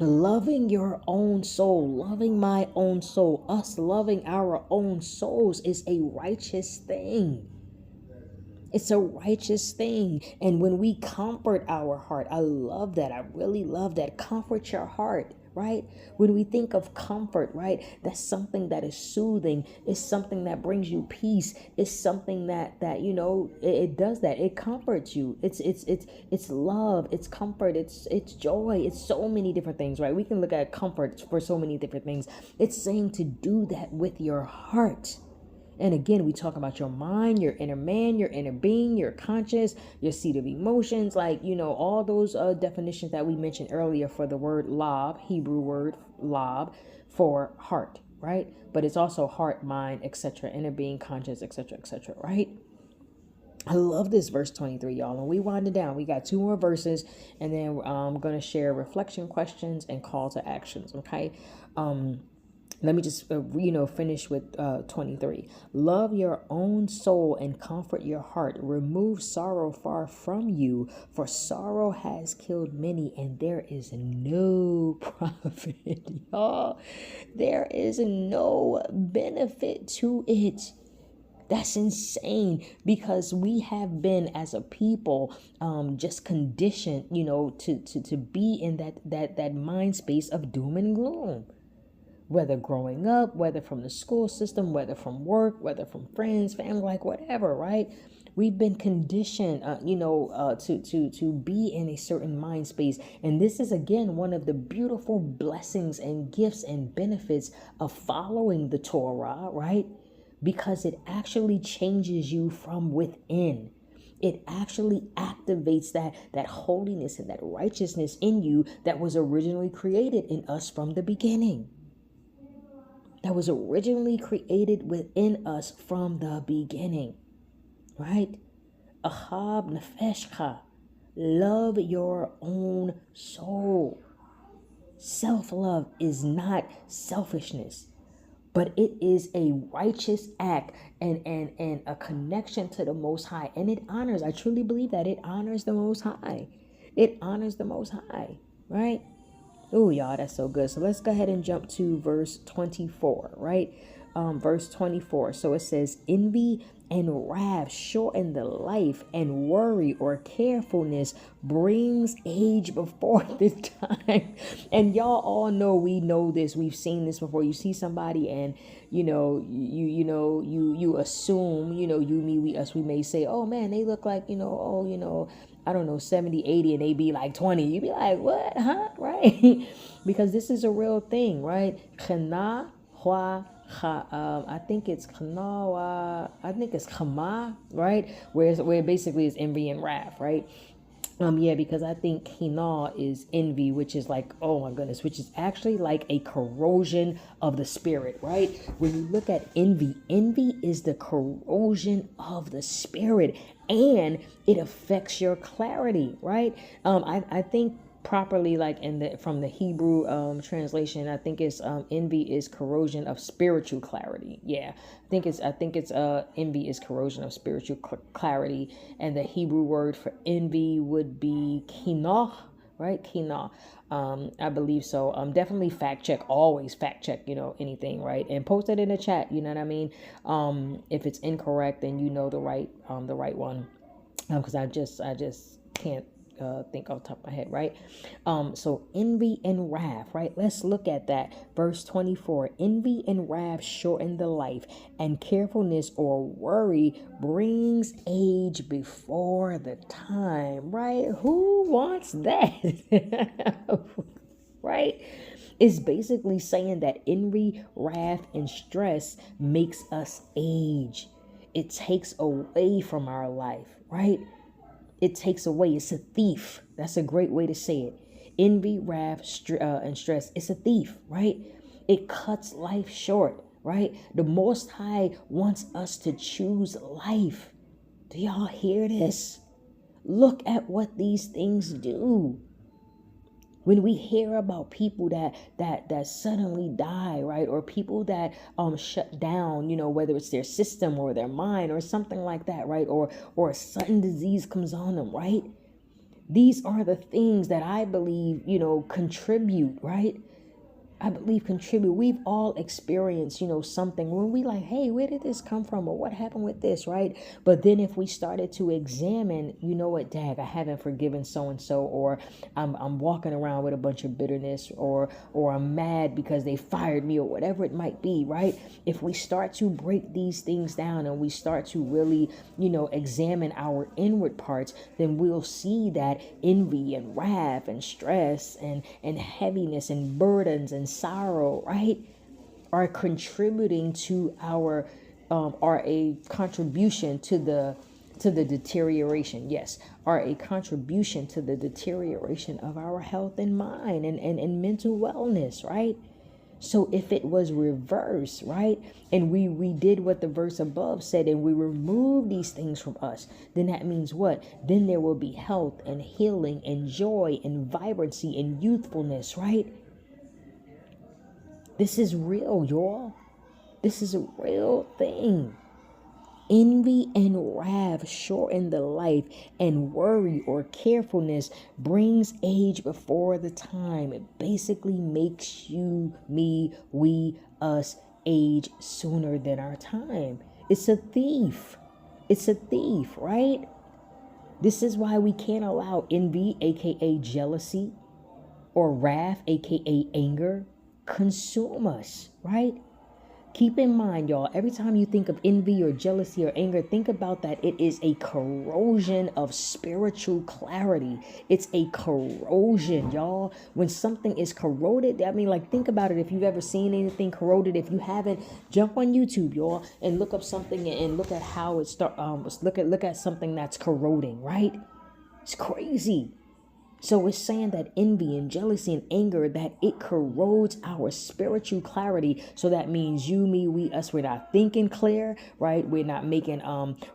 Loving your own soul, loving my own soul, us loving our own souls is a righteous thing. It's a righteous thing. And when we comfort our heart, I love that. I really love that. Comfort your heart, right? When we think of comfort, right? That's something that is soothing. It's something that brings you peace. It's something that it does that. It comforts you. It's love. It's comfort. It's joy. It's so many different things, right? We can look at comfort for so many different things. It's saying to do that with your heart. And again, we talk about your mind, your inner man, your inner being, your conscious, your seat of emotions, all those definitions that we mentioned earlier for the word lab, Hebrew word lab, for heart, right? But it's also heart, mind, etc., inner being, conscious, etc., right? I love this verse 23, y'all. And we wind it down. We got 2 more verses, and then I'm going to share reflection questions and call to actions, okay? Let me just, finish with 23. Love your own soul and comfort your heart. Remove sorrow far from you, for sorrow has killed many, and there is no profit, y'all. There is no benefit to it. That's insane, because we have been, as a people, just conditioned, to be in that mind space of doom and gloom. Whether growing up, whether from the school system, whether from work, whether from friends, family, like whatever, right? We've been conditioned, to be in a certain mind space. And this is, again, one of the beautiful blessings and gifts and benefits of following the Torah, right? Because it actually changes you from within. It actually activates that holiness and that righteousness in you that was originally created in us from the beginning. That was originally created within us from the beginning, right? Ahab nefeshcha, love your own soul. Self-love is not selfishness, but it is a righteous act and a connection to the Most High. And it honors, I truly believe that it honors the Most High. It honors the Most High, right? Oh, y'all, that's so good. So let's go ahead and jump to verse 24, right? Verse 24. So it says, envy and wrath shorten the life, and worry or carefulness brings age before the time. And y'all all know, we know this. We've seen this before. You see somebody and, you assume, you, me, we, us, we may say, oh man, they look like, I don't know, 70, 80, and they be like 20. You be like, what? Huh? Right? Because this is a real thing, right? I think it's Chama, right? Where basically is envy and wrath, right? Because I think Hina is envy, which is like, oh my goodness, which is actually like a corrosion of the spirit, right? When you look at envy is the corrosion of the spirit, and it affects your clarity, right? I think properly, like in the from the Hebrew translation, I think it's envy is corrosion of spiritual clarity. Yeah, I think it's envy is corrosion of spiritual clarity, and the Hebrew word for envy would be kinah, right? Kinah. I believe so. Definitely fact check. Always fact check. Anything, right? And post it in the chat. You know what I mean? If it's incorrect, then you know the right one. Because I just can't think off the top of my head, right? So envy and wrath, right? Let's look at that. Verse 24. Envy and wrath shorten the life, and carefulness or worry brings age before the time, right? Who wants that? Right? It's basically saying that envy, wrath, and stress makes us age. It takes away from our life, right? It takes away. It's a thief. That's a great way to say it. Envy, wrath, and stress. It's a thief, right? It cuts life short, right? The Most High wants us to choose life. Do y'all hear this? Look at what these things do. When we hear about people that suddenly die, right, or people that shut down, whether it's their system or their mind or something like that, right, or a sudden disease comes on them, right? These are the things that I believe, contribute, right? I believe contribute. We've all experienced, something when we like, hey, where did this come from? Or what happened with this, right? But then if we started to examine, you know what, dag, I haven't forgiven so-and-so, or I'm walking around with a bunch of bitterness, or I'm mad because they fired me, or whatever it might be, right? If we start to break these things down and we start to really, examine our inward parts, then we'll see that envy and wrath and stress and heaviness and burdens and sorrow, right, are contributing to our are a contribution to the deterioration. Yes, are a contribution to the deterioration of our health and mind and mental wellness, right? So if it was reversed, right, and we did what the verse above said, and we remove these things from us, then that means what? Then there will be health and healing and joy and vibrancy and youthfulness, right? This is real, y'all. This is a real thing. Envy and wrath shorten the life, and worry or carefulness brings age before the time. It basically makes you, me, we, us age sooner than our time. It's a thief. It's a thief, right? This is why we can't allow envy, aka jealousy, or wrath, aka anger, consume us, right? Keep in mind, y'all, every time you think of envy or jealousy or anger, think about that it is a corrosion of spiritual clarity. It's a corrosion, y'all. When something is corroded, I mean, like, think about it. If you've ever seen anything corroded, if you haven't, jump on YouTube, y'all, and look up something and look at how it look at something that's corroding, right? It's crazy. So it's saying that envy and jealousy and anger, that it corrodes our spiritual clarity. So that means you, me, we, us, we're not thinking clear, right? We're not making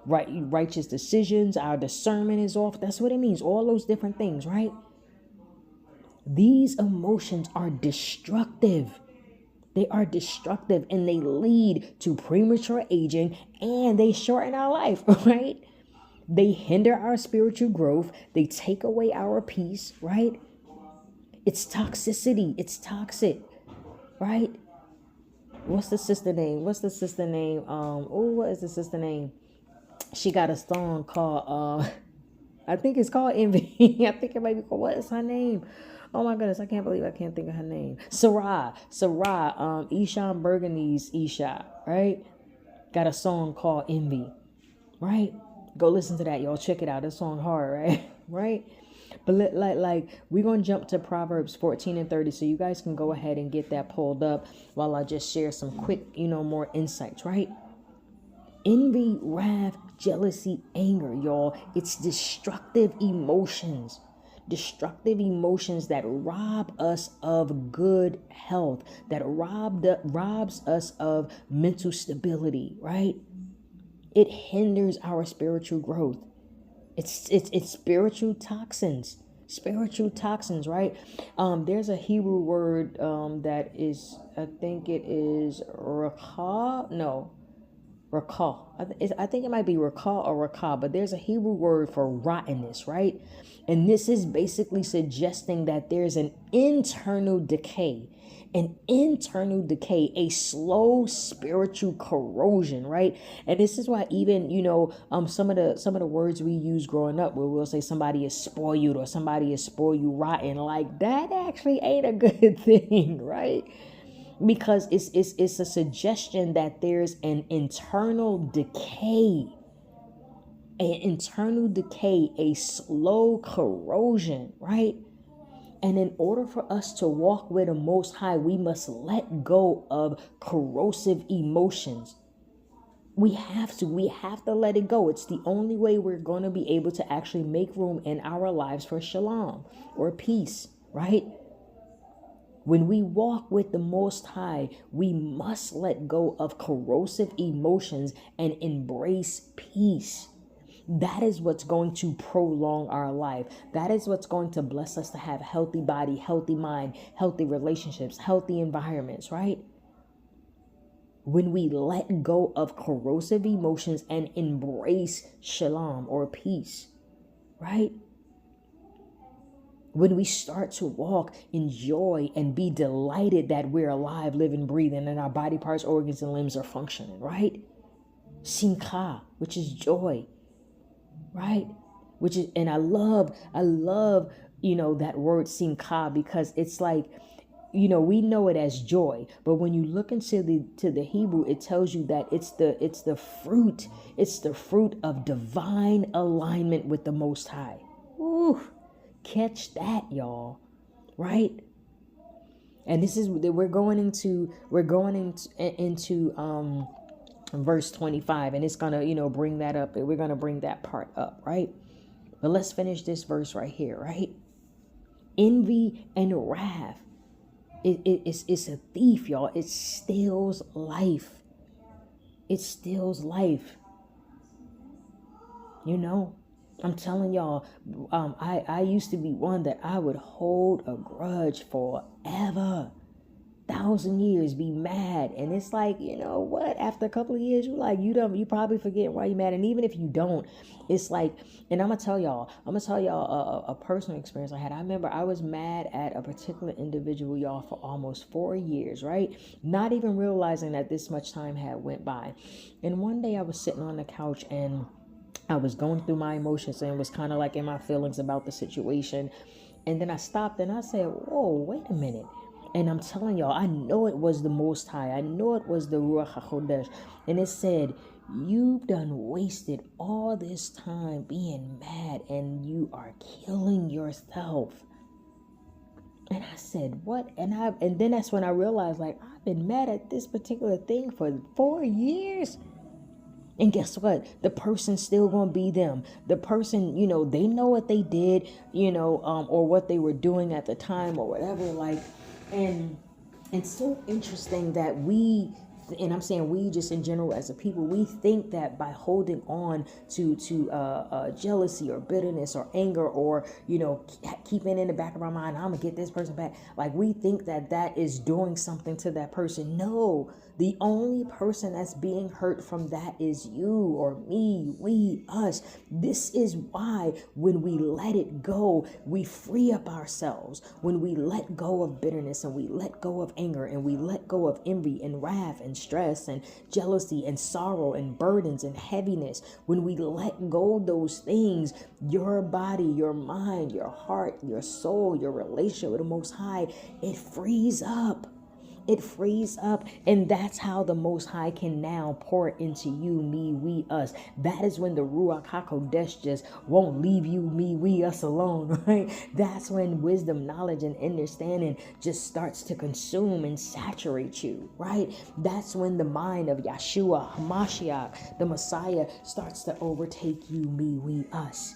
righteous decisions. Our discernment is off. That's what it means. All those different things, right? These emotions are destructive. They are destructive, and they lead to premature aging, and they shorten our life, right? They hinder our spiritual growth. They take away our peace, right? It's toxicity. It's toxic, right? What's the sister name? What is the sister name? She got a song called, I think it's called Envy. I think it might be called, what is her name? Oh my goodness, I can't believe I can't think of her name. Sarah, Eshawn Burgundy's Isha, right? Got a song called Envy, right? Go listen to that, y'all. Check it out. That song hard, right? Right? But like we're going to jump to Proverbs 14 and 30. So you guys can go ahead and get that pulled up while I just share some quick, more insights, right? Envy, wrath, jealousy, anger, y'all. It's destructive emotions. Destructive emotions that rob us of good health, that robs us of mental stability, right? It hinders our spiritual growth. It's spiritual toxins. Spiritual toxins, right? There's a Hebrew word that is, I think it is rakah. No, rakah. I think it might be rakah or rakah, but there's a Hebrew word for rottenness, right? And this is basically suggesting that there's an internal decay, a slow spiritual corrosion, right? And this is why even, some of the words we use growing up, where we'll say somebody is spoiled or somebody is spoiled rotten, like that actually ain't a good thing, right? Because it's a suggestion that there's an internal decay, a slow corrosion, right? And in order for us to walk with the Most High, we must let go of corrosive emotions. We have to let it go. It's the only way we're going to be able to actually make room in our lives for shalom or peace, right? When we walk with the Most High, we must let go of corrosive emotions and embrace peace. That is what's going to prolong our life. That is what's going to bless us to have healthy body, healthy mind, healthy relationships, healthy environments, right? When we let go of corrosive emotions and embrace shalom or peace, right? When we start to walk in joy and be delighted that we're alive, living, breathing, and our body parts, organs, and limbs are functioning, right? Simcha, which is joy, right? Which is, and I love, that word simcha, because it's like, we know it as joy, but when you look into the Hebrew, it tells you that it's the fruit of divine alignment with the Most High. Ooh, catch that, y'all, right? And this is, we're going into verse 25, and it's gonna bring that up, and we're gonna bring that part up, right? But let's finish this verse right here, right? Envy and wrath, it's a thief, y'all. It steals life. I'm telling y'all, I used to be one that I would hold a grudge forever. 1,000 years, be mad. And it's like, what? After a couple of years, you probably forget why you're mad. And even if you don't, it's like, and I'm gonna tell y'all a personal experience I had. I remember I was mad at a particular individual, y'all, for almost 4 years, right? Not even realizing that this much time had went by. And one day I was sitting on the couch and I was going through my emotions and was kind of like in my feelings about the situation. And then I stopped and I said, whoa, wait a minute. And I'm telling y'all, I know it was the Most High. I know it was the Ruach HaKodesh. And it said, you've done wasted all this time being mad and you are killing yourself. And I said, what? And then that's when I realized, like, I've been mad at this particular thing for 4 years. And guess what? The person's still going to be them. The person, they know what they did, or what they were doing at the time or whatever. Like, and it's so interesting that and I'm saying we just in general as a people, we think that by holding on to jealousy or bitterness or anger or, keeping in the back of our mind, I'm going to get this person back. Like, we think that is doing something to that person. No, the only person that's being hurt from that is you or me, we, us. This is why when we let it go, we free up ourselves. When we let go of bitterness and we let go of anger and we let go of envy and wrath and stress and jealousy and sorrow and burdens and heaviness, when we let go of those things, your body, your mind, your heart, your soul, your relationship with the Most High, it frees up. It frees up, and that's how the Most High can now pour into you, me, we, us. That is when the Ruach HaKodesh just won't leave you, me, we, us alone, right? That's when wisdom, knowledge, and understanding just starts to consume and saturate you, right? That's when the mind of Yeshua, HaMashiach, the Messiah, starts to overtake you, me, we, us.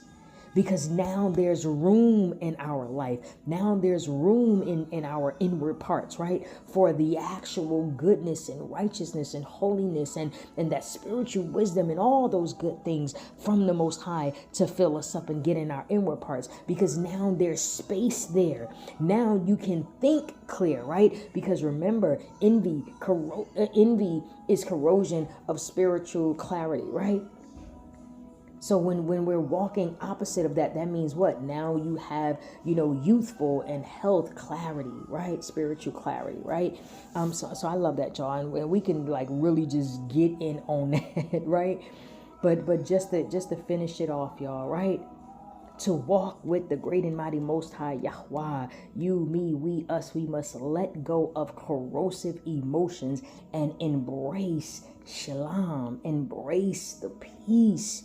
because now there's room in our life. Now there's room in our inward parts, right? For the actual goodness and righteousness and holiness and that spiritual wisdom and all those good things from the Most High to fill us up and get in our inward parts, because now there's space there. Now you can think clear, right? Because remember, envy is corrosion of spiritual clarity, right? So when we're walking opposite of that, that means what? Now you have, youthful and health clarity, right? Spiritual clarity, right? So I love that, y'all. And we can like really just get in on that, right? But just to finish it off, y'all, right? To walk with the great and mighty Most High Yahweh, you, me, we, us, we must let go of corrosive emotions and embrace shalom, embrace the peace.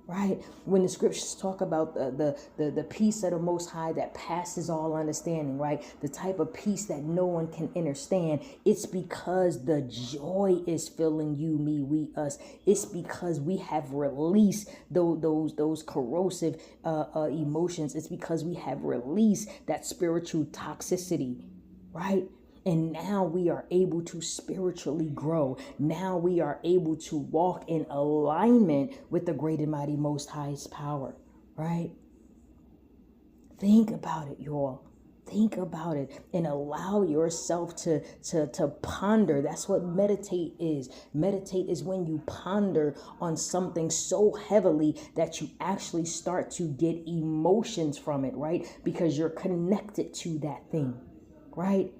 Right? When the scriptures talk about the peace of the Most High that passes all understanding, right? The type of peace that no one can understand. It's because the joy is filling you, me, we, us. It's because we have released those corrosive emotions. It's because we have released that spiritual toxicity, right? And now we are able to spiritually grow. Now we are able to walk in alignment with the great and mighty Most High's power, right? Think about it, y'all. Think about it and allow yourself to ponder. That's what meditate is. Meditate is when you ponder on something so heavily that you actually start to get emotions from it, right? Because you're connected to that thing, right?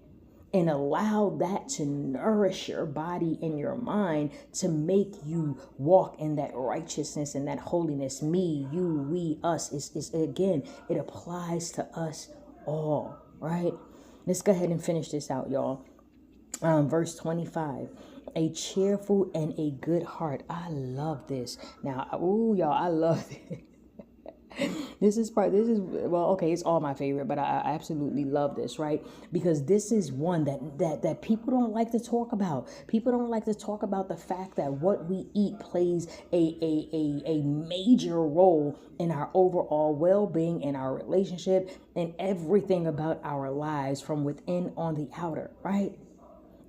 And allow that to nourish your body and your mind to make you walk in that righteousness and that holiness. Me, you, we, us. Is again, it applies to us all, right? Let's go ahead and finish this out, y'all. Verse 25. A cheerful and a good heart. I love this. Now, y'all, I love it. It's all my favorite, but I absolutely love this, right? Because this is one that people don't like to talk about. People don't like to talk about the fact that what we eat plays a major role in our overall well-being, in our relationship, and everything about our lives from within on the outer, right?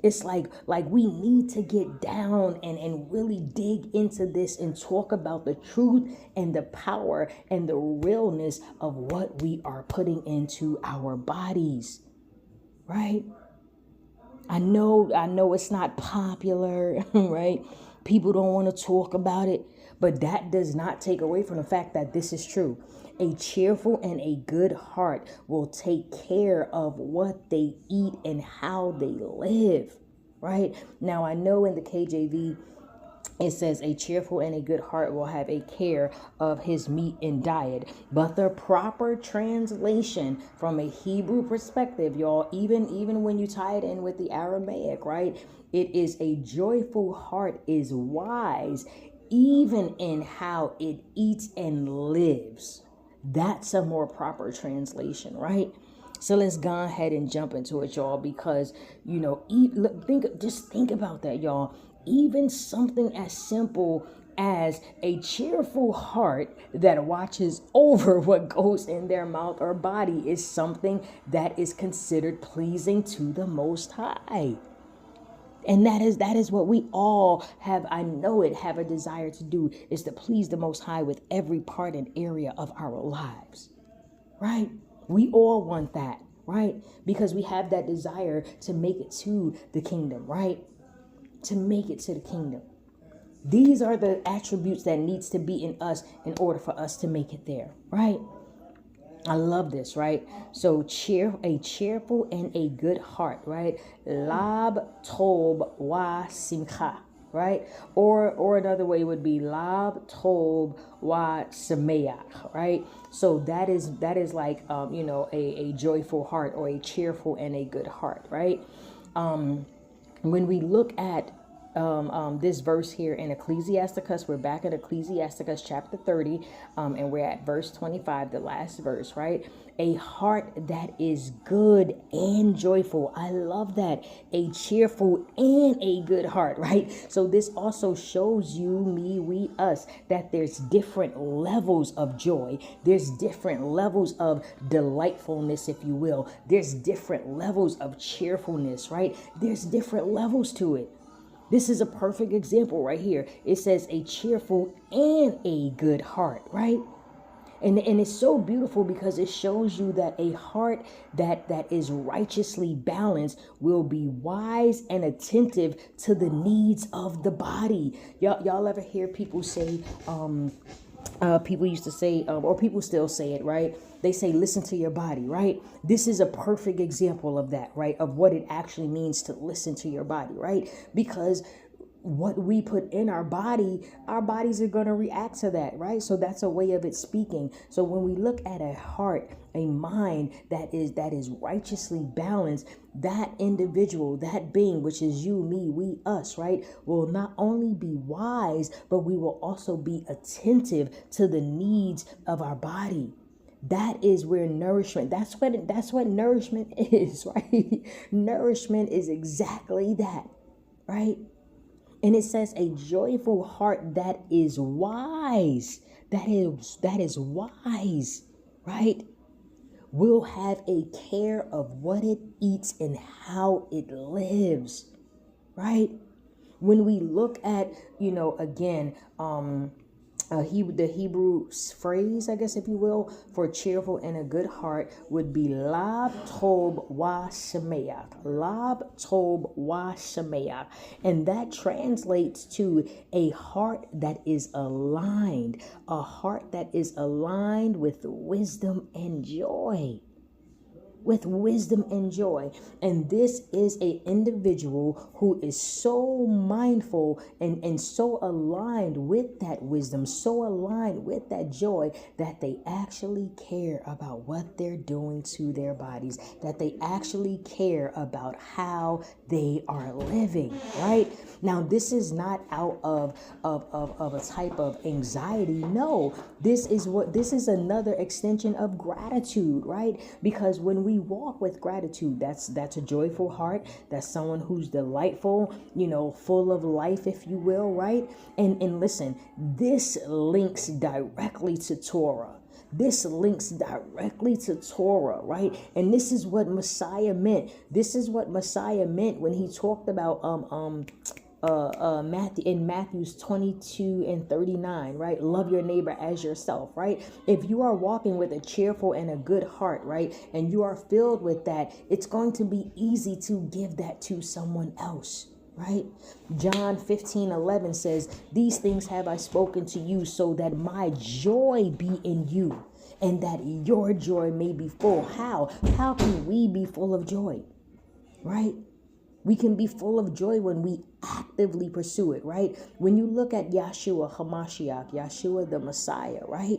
It's like we need to get down and really dig into this and talk about the truth and the power and the realness of what we are putting into our bodies, right? I know it's not popular, right? People don't want to talk about it, but that does not take away from the fact that this is true. A cheerful and a good heart will take care of what they eat and how they live, right? Now, I know in the KJV, it says a cheerful and a good heart will have a care of his meat and diet. But the proper translation from a Hebrew perspective, y'all, even when you tie it in with the Aramaic, right? It is a joyful heart is wise, even in how it eats and lives. That's a more proper translation, right? So let's go ahead and jump into it, y'all, because, think about that, y'all. Even something as simple as a cheerful heart that watches over what goes in their mouth or body is something that is considered pleasing to the Most High. And that is what we all have, have a desire to do, is to please the Most High with every part and area of our lives, right? We all want that, right? Because we have that desire to make it to the kingdom, right? To make it to the kingdom. These are the attributes that needs to be in us in order for us to make it there, right? I love this, right? So a cheerful and a good heart, right? Lab tob wa simcha, right? Or another way would be lab tob wa sameach, right? So that is like a joyful heart, or a cheerful and a good heart, right? When we look at this verse here in Ecclesiasticus. We're back at Ecclesiasticus chapter 30, and we're at verse 25, the last verse, right? A heart that is good and joyful. I love that. A cheerful and a good heart, right? So this also shows you, me, we, us, that there's different levels of joy. There's different levels of delightfulness, if you will. There's different levels of cheerfulness, right? There's different levels to it. This is a perfect example right here. It says a cheerful and a good heart, right? And it's so beautiful because it shows you that a heart that is righteously balanced will be wise and attentive to the needs of the body. Y'all ever hear people say, people used to say, or people still say it, right? They say, listen to your body, right? This is a perfect example of that, right? Of what it actually means to listen to your body, right? Because what we put in our bodies are going to react to that, right? So that's a way of it speaking. So when we look at a heart, a mind that is righteously balanced, that individual, that being, which is you, me, we, us, right, will not only be wise, but we will also be attentive to the needs of our body. That is where nourishment, that's what nourishment is, right? Nourishment is exactly that, right? And it says a joyful heart that is wise, that is wise, right? Will have a care of what it eats and how it lives, right? When we look at, again, the Hebrew phrase, I guess, if you will, for cheerful and a good heart would be lab tob wa shemeach. Lab tob wa shemeach. And that translates to a heart that is aligned, a heart that is aligned with wisdom and joy. With wisdom and joy. And this is an individual who is so mindful and so aligned with that wisdom, so aligned with that joy, that they actually care about what they're doing to their bodies, that they actually care about how they are living, right? Now, this is not out of a type of anxiety. No, this is another extension of gratitude, right? Because when we walk with gratitude, that's a joyful heart. That's someone who's delightful, full of life, if you will, right? And listen, this links directly to Torah. This links directly to Torah, right? And this is what Messiah meant. This is what Messiah meant when he talked about Matthew's 22 and 39, right? Love your neighbor as yourself, right? If you are walking with a cheerful and a good heart, right, and you are filled with that, it's going to be easy to give that to someone else, right? John 15:11 says, these things have I spoken to you so that my joy be in you and that your joy may be full. How can we be full of joy, right? We can be full of joy when we actively pursue it, right? When you look at Yahshua HaMashiach, Yahshua the Messiah, right?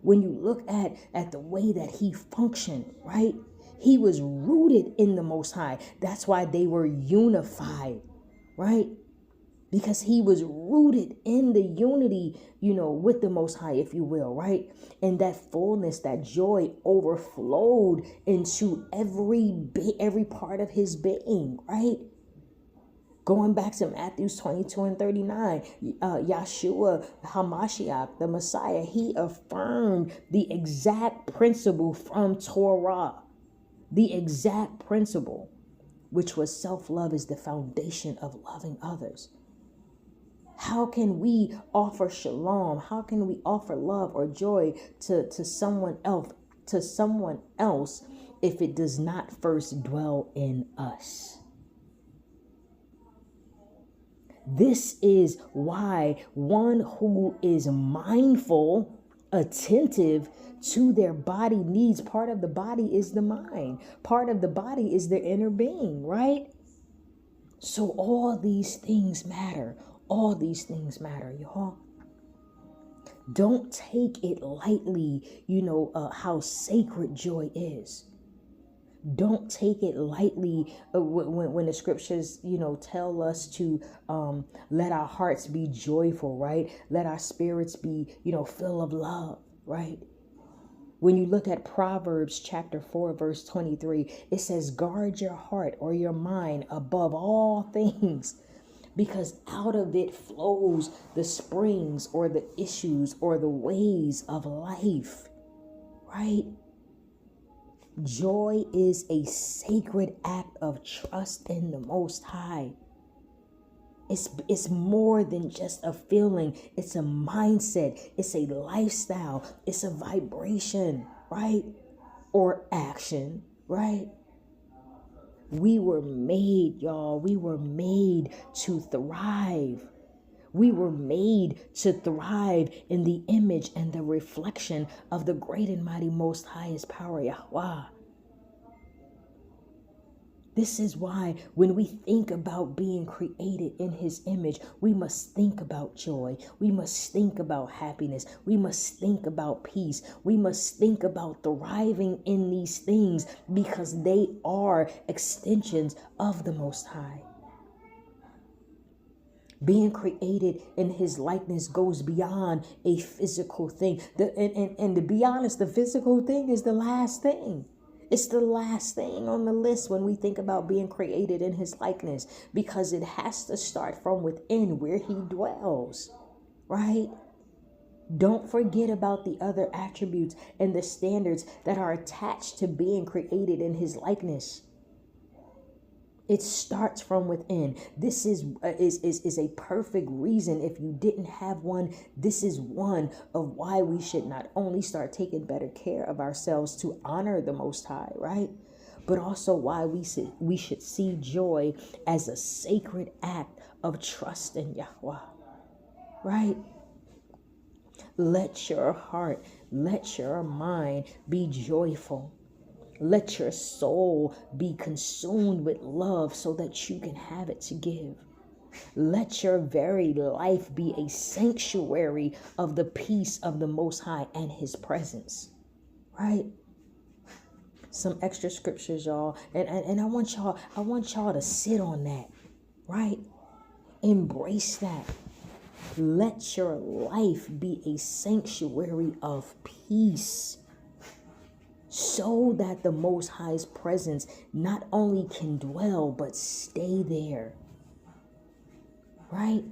When you look at the way that he functioned, right? He was rooted in the Most High. That's why they were unified, right? Because he was rooted in the unity, with the Most High, if you will, right? And that fullness, that joy overflowed into every part of his being, right? Going back to Matthew 22 and 39, Yahshua HaMashiach, the Messiah, he affirmed the exact principle from Torah, the exact principle, which was self-love is the foundation of loving others. How can we offer shalom? How can we offer love or joy to someone else if it does not first dwell in us? This is why one who is mindful, attentive to their body needs, part of the body is the mind. Part of the body is the inner being, right? So all these things matter. All these things matter, y'all. Don't take it lightly, how sacred joy is. Don't take it lightly when the scriptures, tell us to let our hearts be joyful, right? Let our spirits be, full of love, right? When you look at Proverbs chapter 4, verse 23, it says, guard your heart or your mind above all things, because out of it flows the springs or the issues or the ways of life, right? Joy is a sacred act of trust in the Most High. It's more than just a feeling. It's a mindset. It's a lifestyle. It's a vibration, right? Or action, right? We were made, y'all. We were made to thrive. We were made to thrive in the image and the reflection of the great and mighty Most Highest power, Yahweh. This is why when we think about being created in his image, we must think about joy. We must think about happiness. We must think about peace. We must think about thriving in these things because they are extensions of the Most High. Being created in his likeness goes beyond a physical thing. And to be honest, the physical thing is the last thing. It's the last thing on the list when we think about being created in his likeness, because it has to start from within where he dwells, right? Don't forget about the other attributes and the standards that are attached to being created in his likeness. It starts from within. This is a perfect reason. If you didn't have one, this is one of why we should not only start taking better care of ourselves to honor the Most High, right? But also why we should see joy as a sacred act of trust in Yahweh, right? Let your heart, let your mind be joyful. Let your soul be consumed with love so that you can have it to give. Let your very life be a sanctuary of the peace of the Most High and his presence, right? Some extra scriptures, y'all. And I want y'all to sit on that, right? Embrace that. Let your life be a sanctuary of peace, so that the Most High's presence not only can dwell, but stay there, right?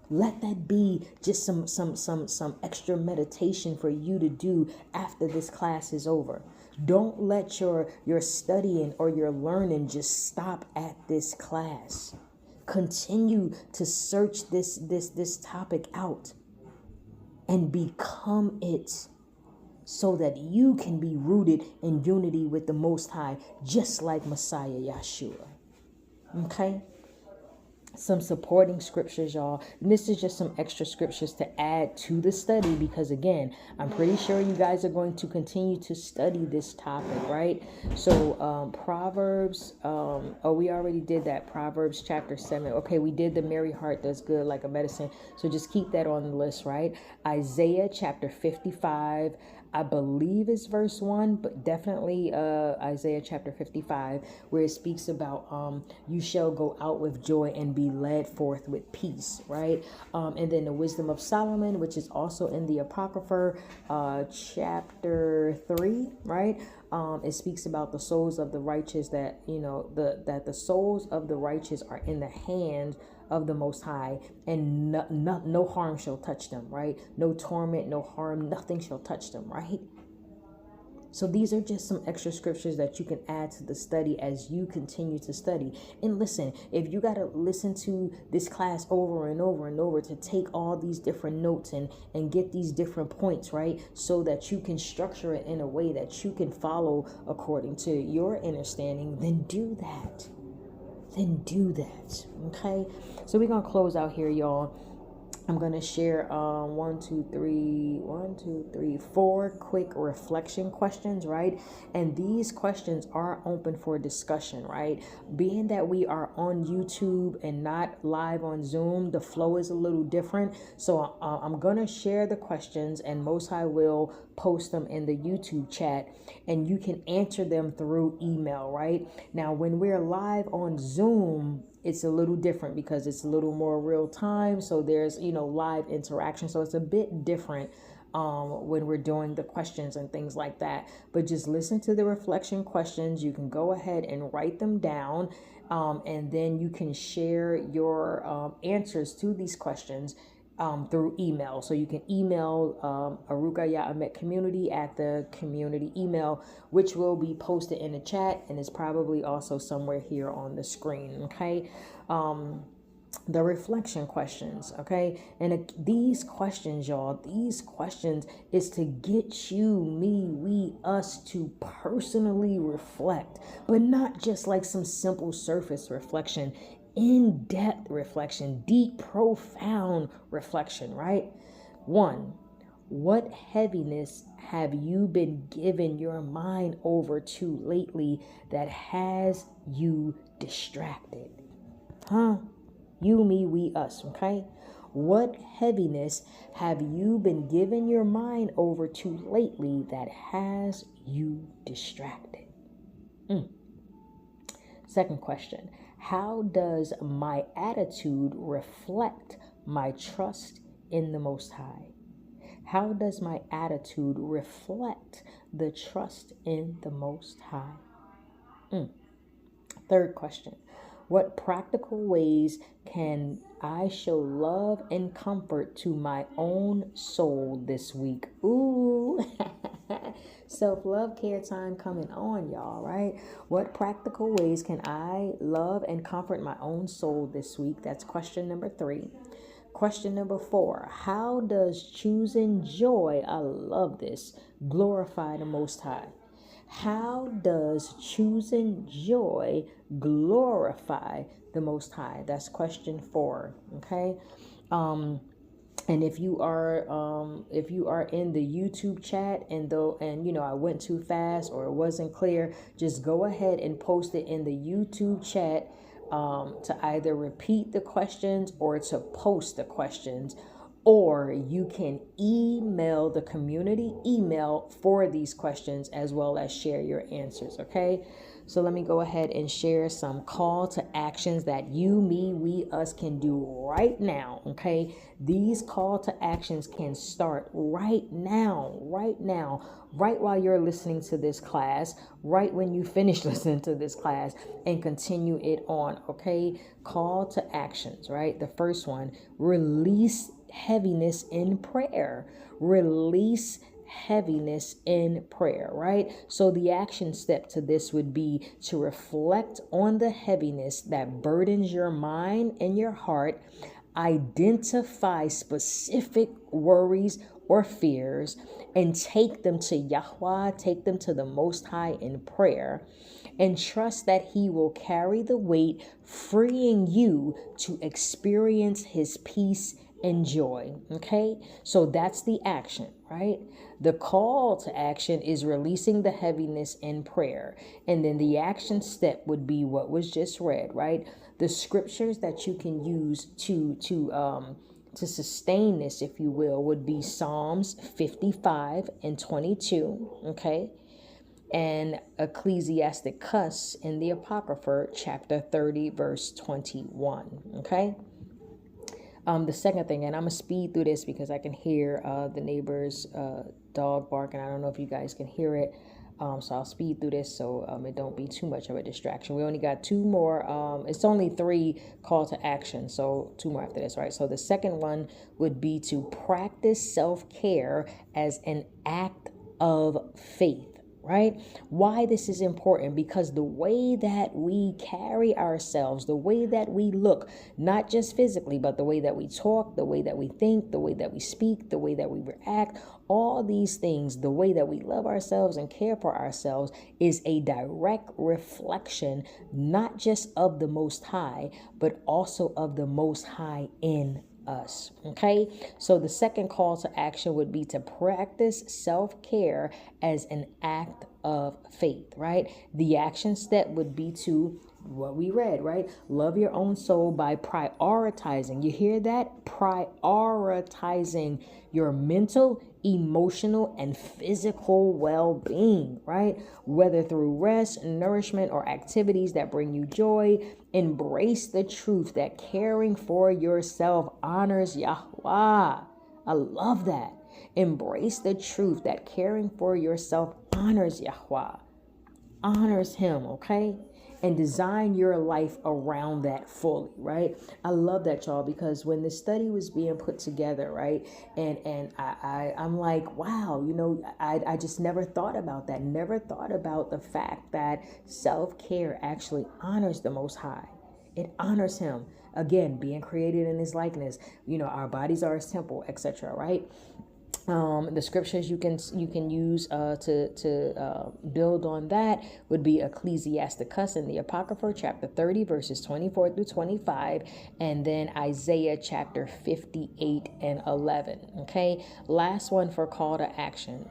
Let that be just some extra meditation for you to do after this class is over. Don't let your studying or your learning just stop at this class. Continue to search this topic out and become it, so that you can be rooted in unity with the Most High, just like Messiah Yeshua. Okay? Some supporting scriptures, y'all. And this is just some extra scriptures to add to the study, because again, I'm pretty sure you guys are going to continue to study this topic, right? So Proverbs, we already did that. Proverbs chapter 7. Okay, we did the Merry Heart Does Good Like a Medicine. So just keep that on the list, right? Isaiah chapter 55. I believe it's verse 1, but definitely Isaiah chapter 55, where it speaks about you shall go out with joy and be led forth with peace, right? And then the Wisdom of Solomon, which is also in the Apocrypha, chapter 3, right? It speaks about the souls of the righteous, that that the souls of the righteous are in the hand of the Most High, and no harm shall touch them, right? No torment, no harm, nothing shall touch them, right? So these are just some extra scriptures that you can add to the study as you continue to study. And listen, if you got to listen to this class over and over and over to take all these different notes and get these different points, right? So that you can structure it in a way that you can follow according to your understanding, then do that. Okay? So we're going to close out here, y'all. I'm going to share four quick reflection questions, right? And these questions are open for discussion, right? Being that we are on YouTube and not live on Zoom, the flow is a little different. So I'm going to share the questions, and Most High will post them in the YouTube chat, and you can answer them through email, right? Now, when we're live on Zoom, it's a little different because it's a little more real time. So there's, live interaction. So it's a bit different when we're doing the questions and things like that. But just listen to the reflection questions. You can go ahead and write them down. And then you can share your answers to these questions through email. So you can email Arukah YAH Community at the community email, which will be posted in the chat and is probably also somewhere here on the screen. Okay. The reflection questions. Okay. And these questions, y'all, these questions is to get you, me, we, us to personally reflect, but not just like some simple surface reflection. In-depth reflection, deep, profound reflection, right? 1, what heaviness have you been giving your mind over to lately that has you distracted? You, me, we, us, okay? What heaviness have you been giving your mind over to lately that has you distracted? Second question, how does my attitude reflect my trust in the Most High? How does my attitude reflect the trust in the Most High? Third question, what practical ways can I show love and comfort to my own soul this week? Ooh, self-love care time coming on, y'all, right? What practical ways can I love and comfort my own soul this week? That's question number 3. Question number 4, how does choosing joy, I love this, glorify the Most High? How does choosing joy glorify the Most High? That's question 4. Okay. And if you are in the YouTube chat and I went too fast or it wasn't clear, just go ahead and post it in the YouTube chat to either repeat the questions or to post the questions. Or you can email the community email for these questions as well as share your answers, okay? So let me go ahead and share some call to actions that you, me, we, us can do right now, okay? These call to actions can start right now, right while you're listening to this class, right when you finish listening to this class, and continue it on, okay? Call to actions, right? The first one, release heaviness in prayer. Release heaviness in prayer, right? So the action step to this would be to reflect on the heaviness that burdens your mind and your heart. Identify specific worries or fears and take them to Yahweh, take them to the Most High in prayer, and trust that He will carry the weight, freeing you to experience His peace and joy. Okay, so that's the action, right? The call to action is releasing the heaviness in prayer. And then the action step would be what was just read, right? The scriptures that you can use to sustain this, if you will, would be Psalms 55 and 22, okay? And Ecclesiasticus in the Apocrypha, chapter 30, verse 21, okay? The second thing, and I'm going to speed through this because I can hear the neighbor's dog barking. I don't know if you guys can hear it. So I'll speed through this so it don't be too much of a distraction. We only got 2 more. It's only 3 call to action. So 2 more after this, right? So the second one would be to practice self-care as an act of faith. Right? Why this is important? Because the way that we carry ourselves, the way that we look, not just physically, but the way that we talk, the way that we think, the way that we speak, the way that we react, all these things, the way that we love ourselves and care for ourselves is a direct reflection, not just of the Most High, but also of the Most High in us. Okay, so the second call to action would be to practice self-care as an act of faith, right? The action step would be to what we read, right? Love your own soul by prioritizing. You hear that? Prioritizing your mental, emotional, and physical well-being, right? Whether through rest, nourishment, or activities that bring you joy. Embrace the truth that caring for yourself honors Yahweh. I love that. Embrace the truth that caring for yourself honors Yahweh, honors him, okay? And design your life around that fully, right? I love that, y'all, because when the study was being put together, right, and I'm like, wow, I just never thought about that. Never thought about the fact that self-care actually honors the Most High. It honors him. Again, being created in his likeness. Our bodies are his temple, etc. Right? The scriptures you can use to build on that would be Ecclesiasticus in the Apocrypha, chapter 30, verses 24 through 25, and then Isaiah chapter 58 and 11. Okay, last one for call to action.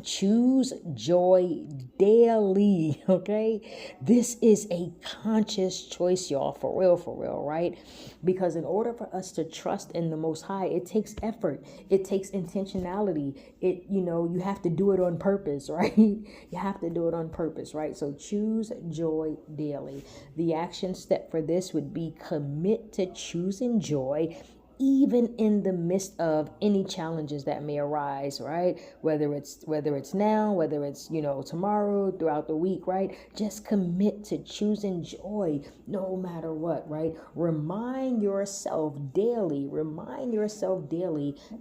Choose joy daily. Okay, this is a conscious choice, y'all, for real, right? Because in order for us to trust in the Most High, it takes effort, it takes intentionality. You have to do it on purpose, right? You have to do it on purpose, right? So choose joy daily. The action step for this would be commit to choosing joy even in the midst of any challenges that may arise, right? Whether it's now, whether it's tomorrow, throughout the week, right? Just commit to choosing joy no matter what, right? Remind yourself daily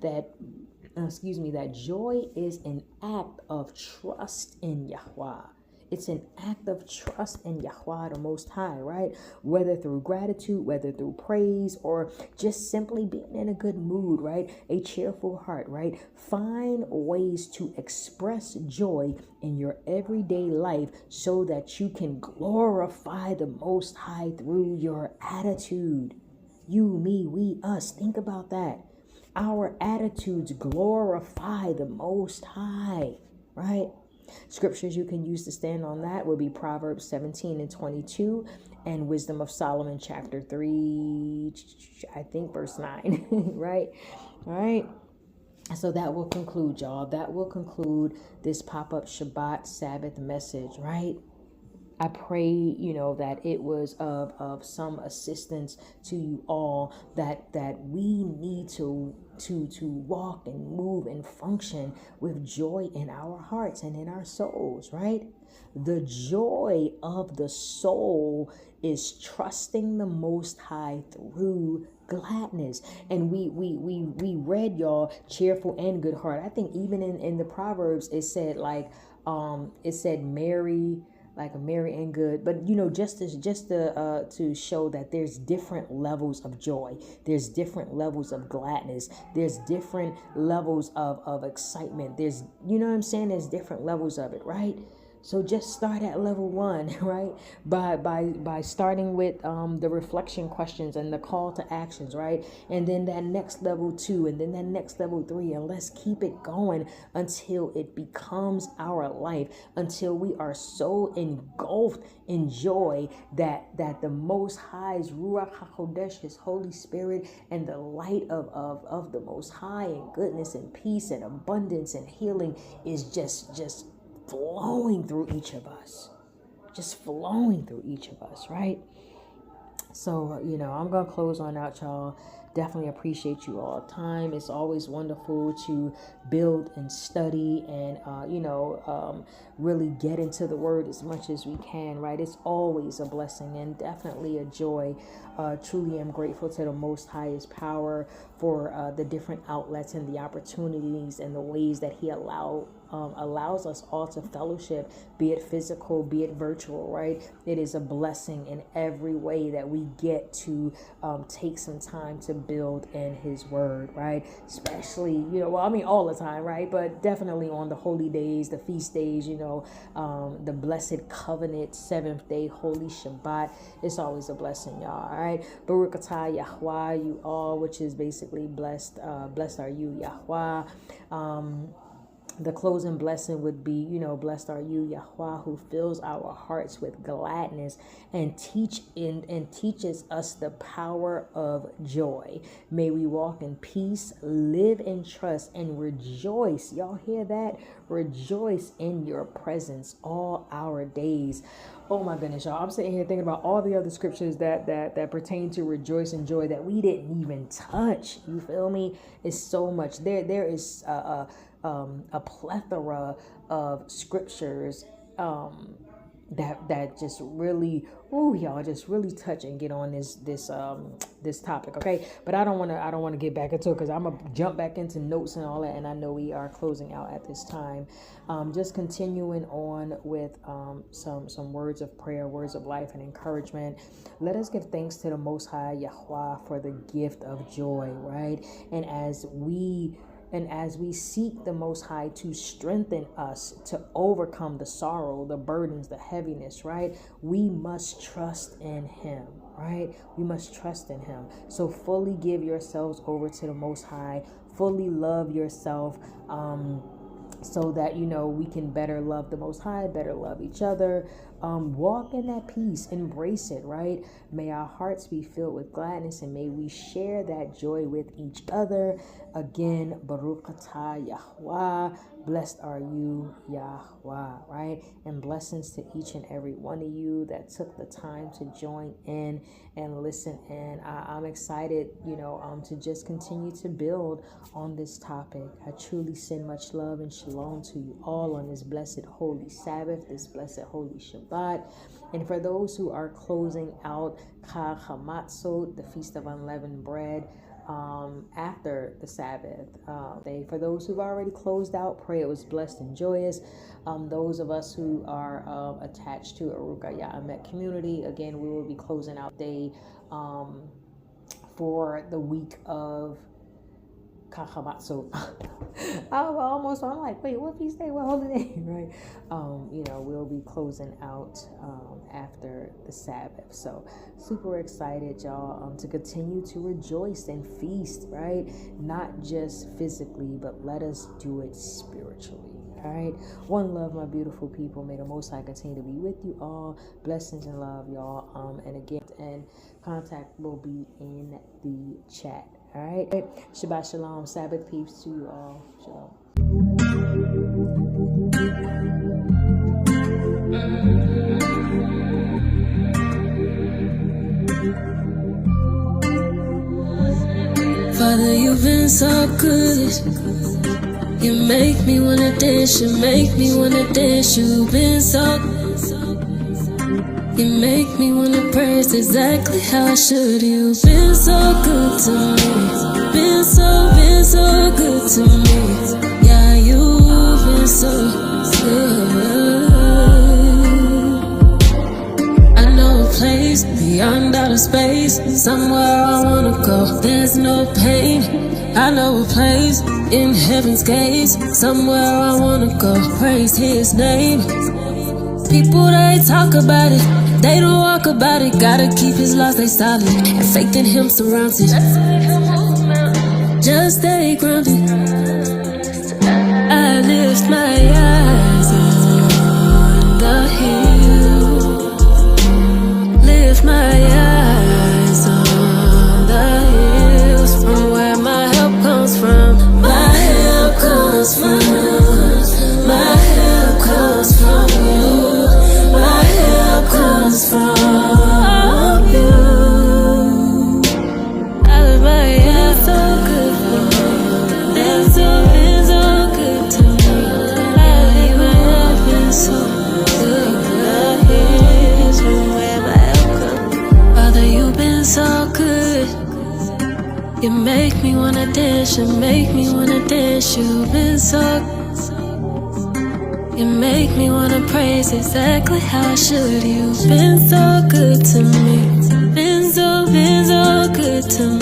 that that joy is an act of trust in Yahweh. It's an act of trust in Yahweh, the Most High, right? Whether through gratitude, whether through praise, or just simply being in a good mood, right? A cheerful heart, right? Find ways to express joy in your everyday life so that you can glorify the Most High through your attitude. You, me, we, us. Think about that. Our attitudes glorify the Most High, right? Scriptures you can use to stand on that will be Proverbs 17 and 22 and Wisdom of Solomon chapter 3, I think verse 9, right? All right. So that will conclude, y'all. That will conclude this pop-up Shabbat Sabbath message, right? I pray, that it was of some assistance to you all, that we need to walk and move and function with joy in our hearts and in our souls, right? The joy of the soul is trusting the Most High through gladness. And we read, y'all, cheerful and good heart. I think even in the Proverbs it said merry, like a merry and good, but just to show that there's different levels of joy, there's different levels of gladness, there's different levels of excitement, there's what I'm saying, there's different levels of it, right? So just start at level 1, right? By starting with the reflection questions and the call to actions, right? And then that next level 2, and then that next level 3, and let's keep it going until it becomes our life, until we are so engulfed in joy that the Most High's Ruach HaKodesh, His Holy Spirit, and the light of the Most High, and goodness and peace and abundance and healing is just flowing through each of us, right? So, I'm going to close on out, y'all. Definitely appreciate you all time. It's always wonderful to build and study and, really get into the word as much as we can, right? It's always a blessing and definitely a joy. Truly am grateful to the Most High's power for the different outlets and the opportunities and the ways that He allowed allows us all to fellowship, be it physical, be it virtual, right? It is a blessing in every way that we get to take some time to build in his word, right? Especially, all the time, right? But definitely on the holy days, the feast days, the blessed covenant, 7th day, holy Shabbat. It's always a blessing, y'all, all right? Arukah Yahweh, you all, which is basically blessed are you, Yahweh. The closing blessing would be, blessed are you, Yahweh, who fills our hearts with gladness and teaches us the power of joy. May we walk in peace, live in trust, and rejoice. Y'all hear that? Rejoice in your presence all our days. Oh my goodness, y'all. I'm sitting here thinking about all the other scriptures that pertain to rejoice and joy that we didn't even touch. You feel me? It's so much. There is a plethora of scriptures that just really, y'all, just really touch and get on this topic, okay? But I don't want to get back into it because I'm gonna jump back into notes and all that, and I know we are closing out at this time. Just continuing on with some words of prayer, words of life and encouragement. Let us give thanks to the Most High Yahweh for the gift of joy, right? And as we seek the Most High to strengthen us to overcome the sorrow, the burdens, the heaviness, right? We must trust in him, right? We must trust in him. So fully give yourselves over to the Most High, fully love yourself, so that, we can better love the Most High, better love each other, walk in that peace, embrace it, right? May our hearts be filled with gladness, and may we share that joy with each other. Again, Baruch atah Yahweh, blessed are you, Yahweh, right? And blessings to each and every one of you that took the time to join in and listen in. I'm excited, to just continue to build on this topic. I truly send much love and shalom to you all on this blessed holy Sabbath, this blessed holy Shabbat. And for those who are closing out Chag Hamatzot, the Feast of Unleavened Bread, after the Sabbath, for those who've already closed out, pray it was blessed and joyous. Those of us who are attached to Arukah YAH community, again, we will be closing out day for the week of Kachamatsu. I'm like, wait, what feast day? What holiday? Right? We'll be closing out after the Sabbath. So super excited, y'all, to continue to rejoice and feast, right? Not just physically, but let us do it spiritually. All right. One love, my beautiful people. May the Most High continue to be with you all. Blessings and love, y'all. And again, and contact will be in the chat. All right. Shabbat shalom. Sabbath peace to you all. Shalom. Father, you've been so good. You make me wanna dance. You make me wanna dance. You've been so. You make me wanna praise exactly how I should. You've been so good to me. Been so good to me. Yeah, you've been so good. I know a place beyond outer space, somewhere I wanna go. There's no pain. I know a place in heaven's gates, somewhere I wanna go. Praise his name. People, they talk about it, they don't walk about it. Gotta keep his laws, they solid, and faith in him surrounds it. Just stay grounded. I lift my eyes on the hill. Lift my eyes on the hills, from where my help comes from. My help comes from. My help comes from you. My help comes from you. I lift my eyes so good for me. It's so good to me. I lift my eyes so good. Here's from where my help comes. Father, you've been so good. You make me wanna dance. You make me wanna dance. You've been so good. You make me wanna praise exactly how I should. You've been so good to me. Been so good to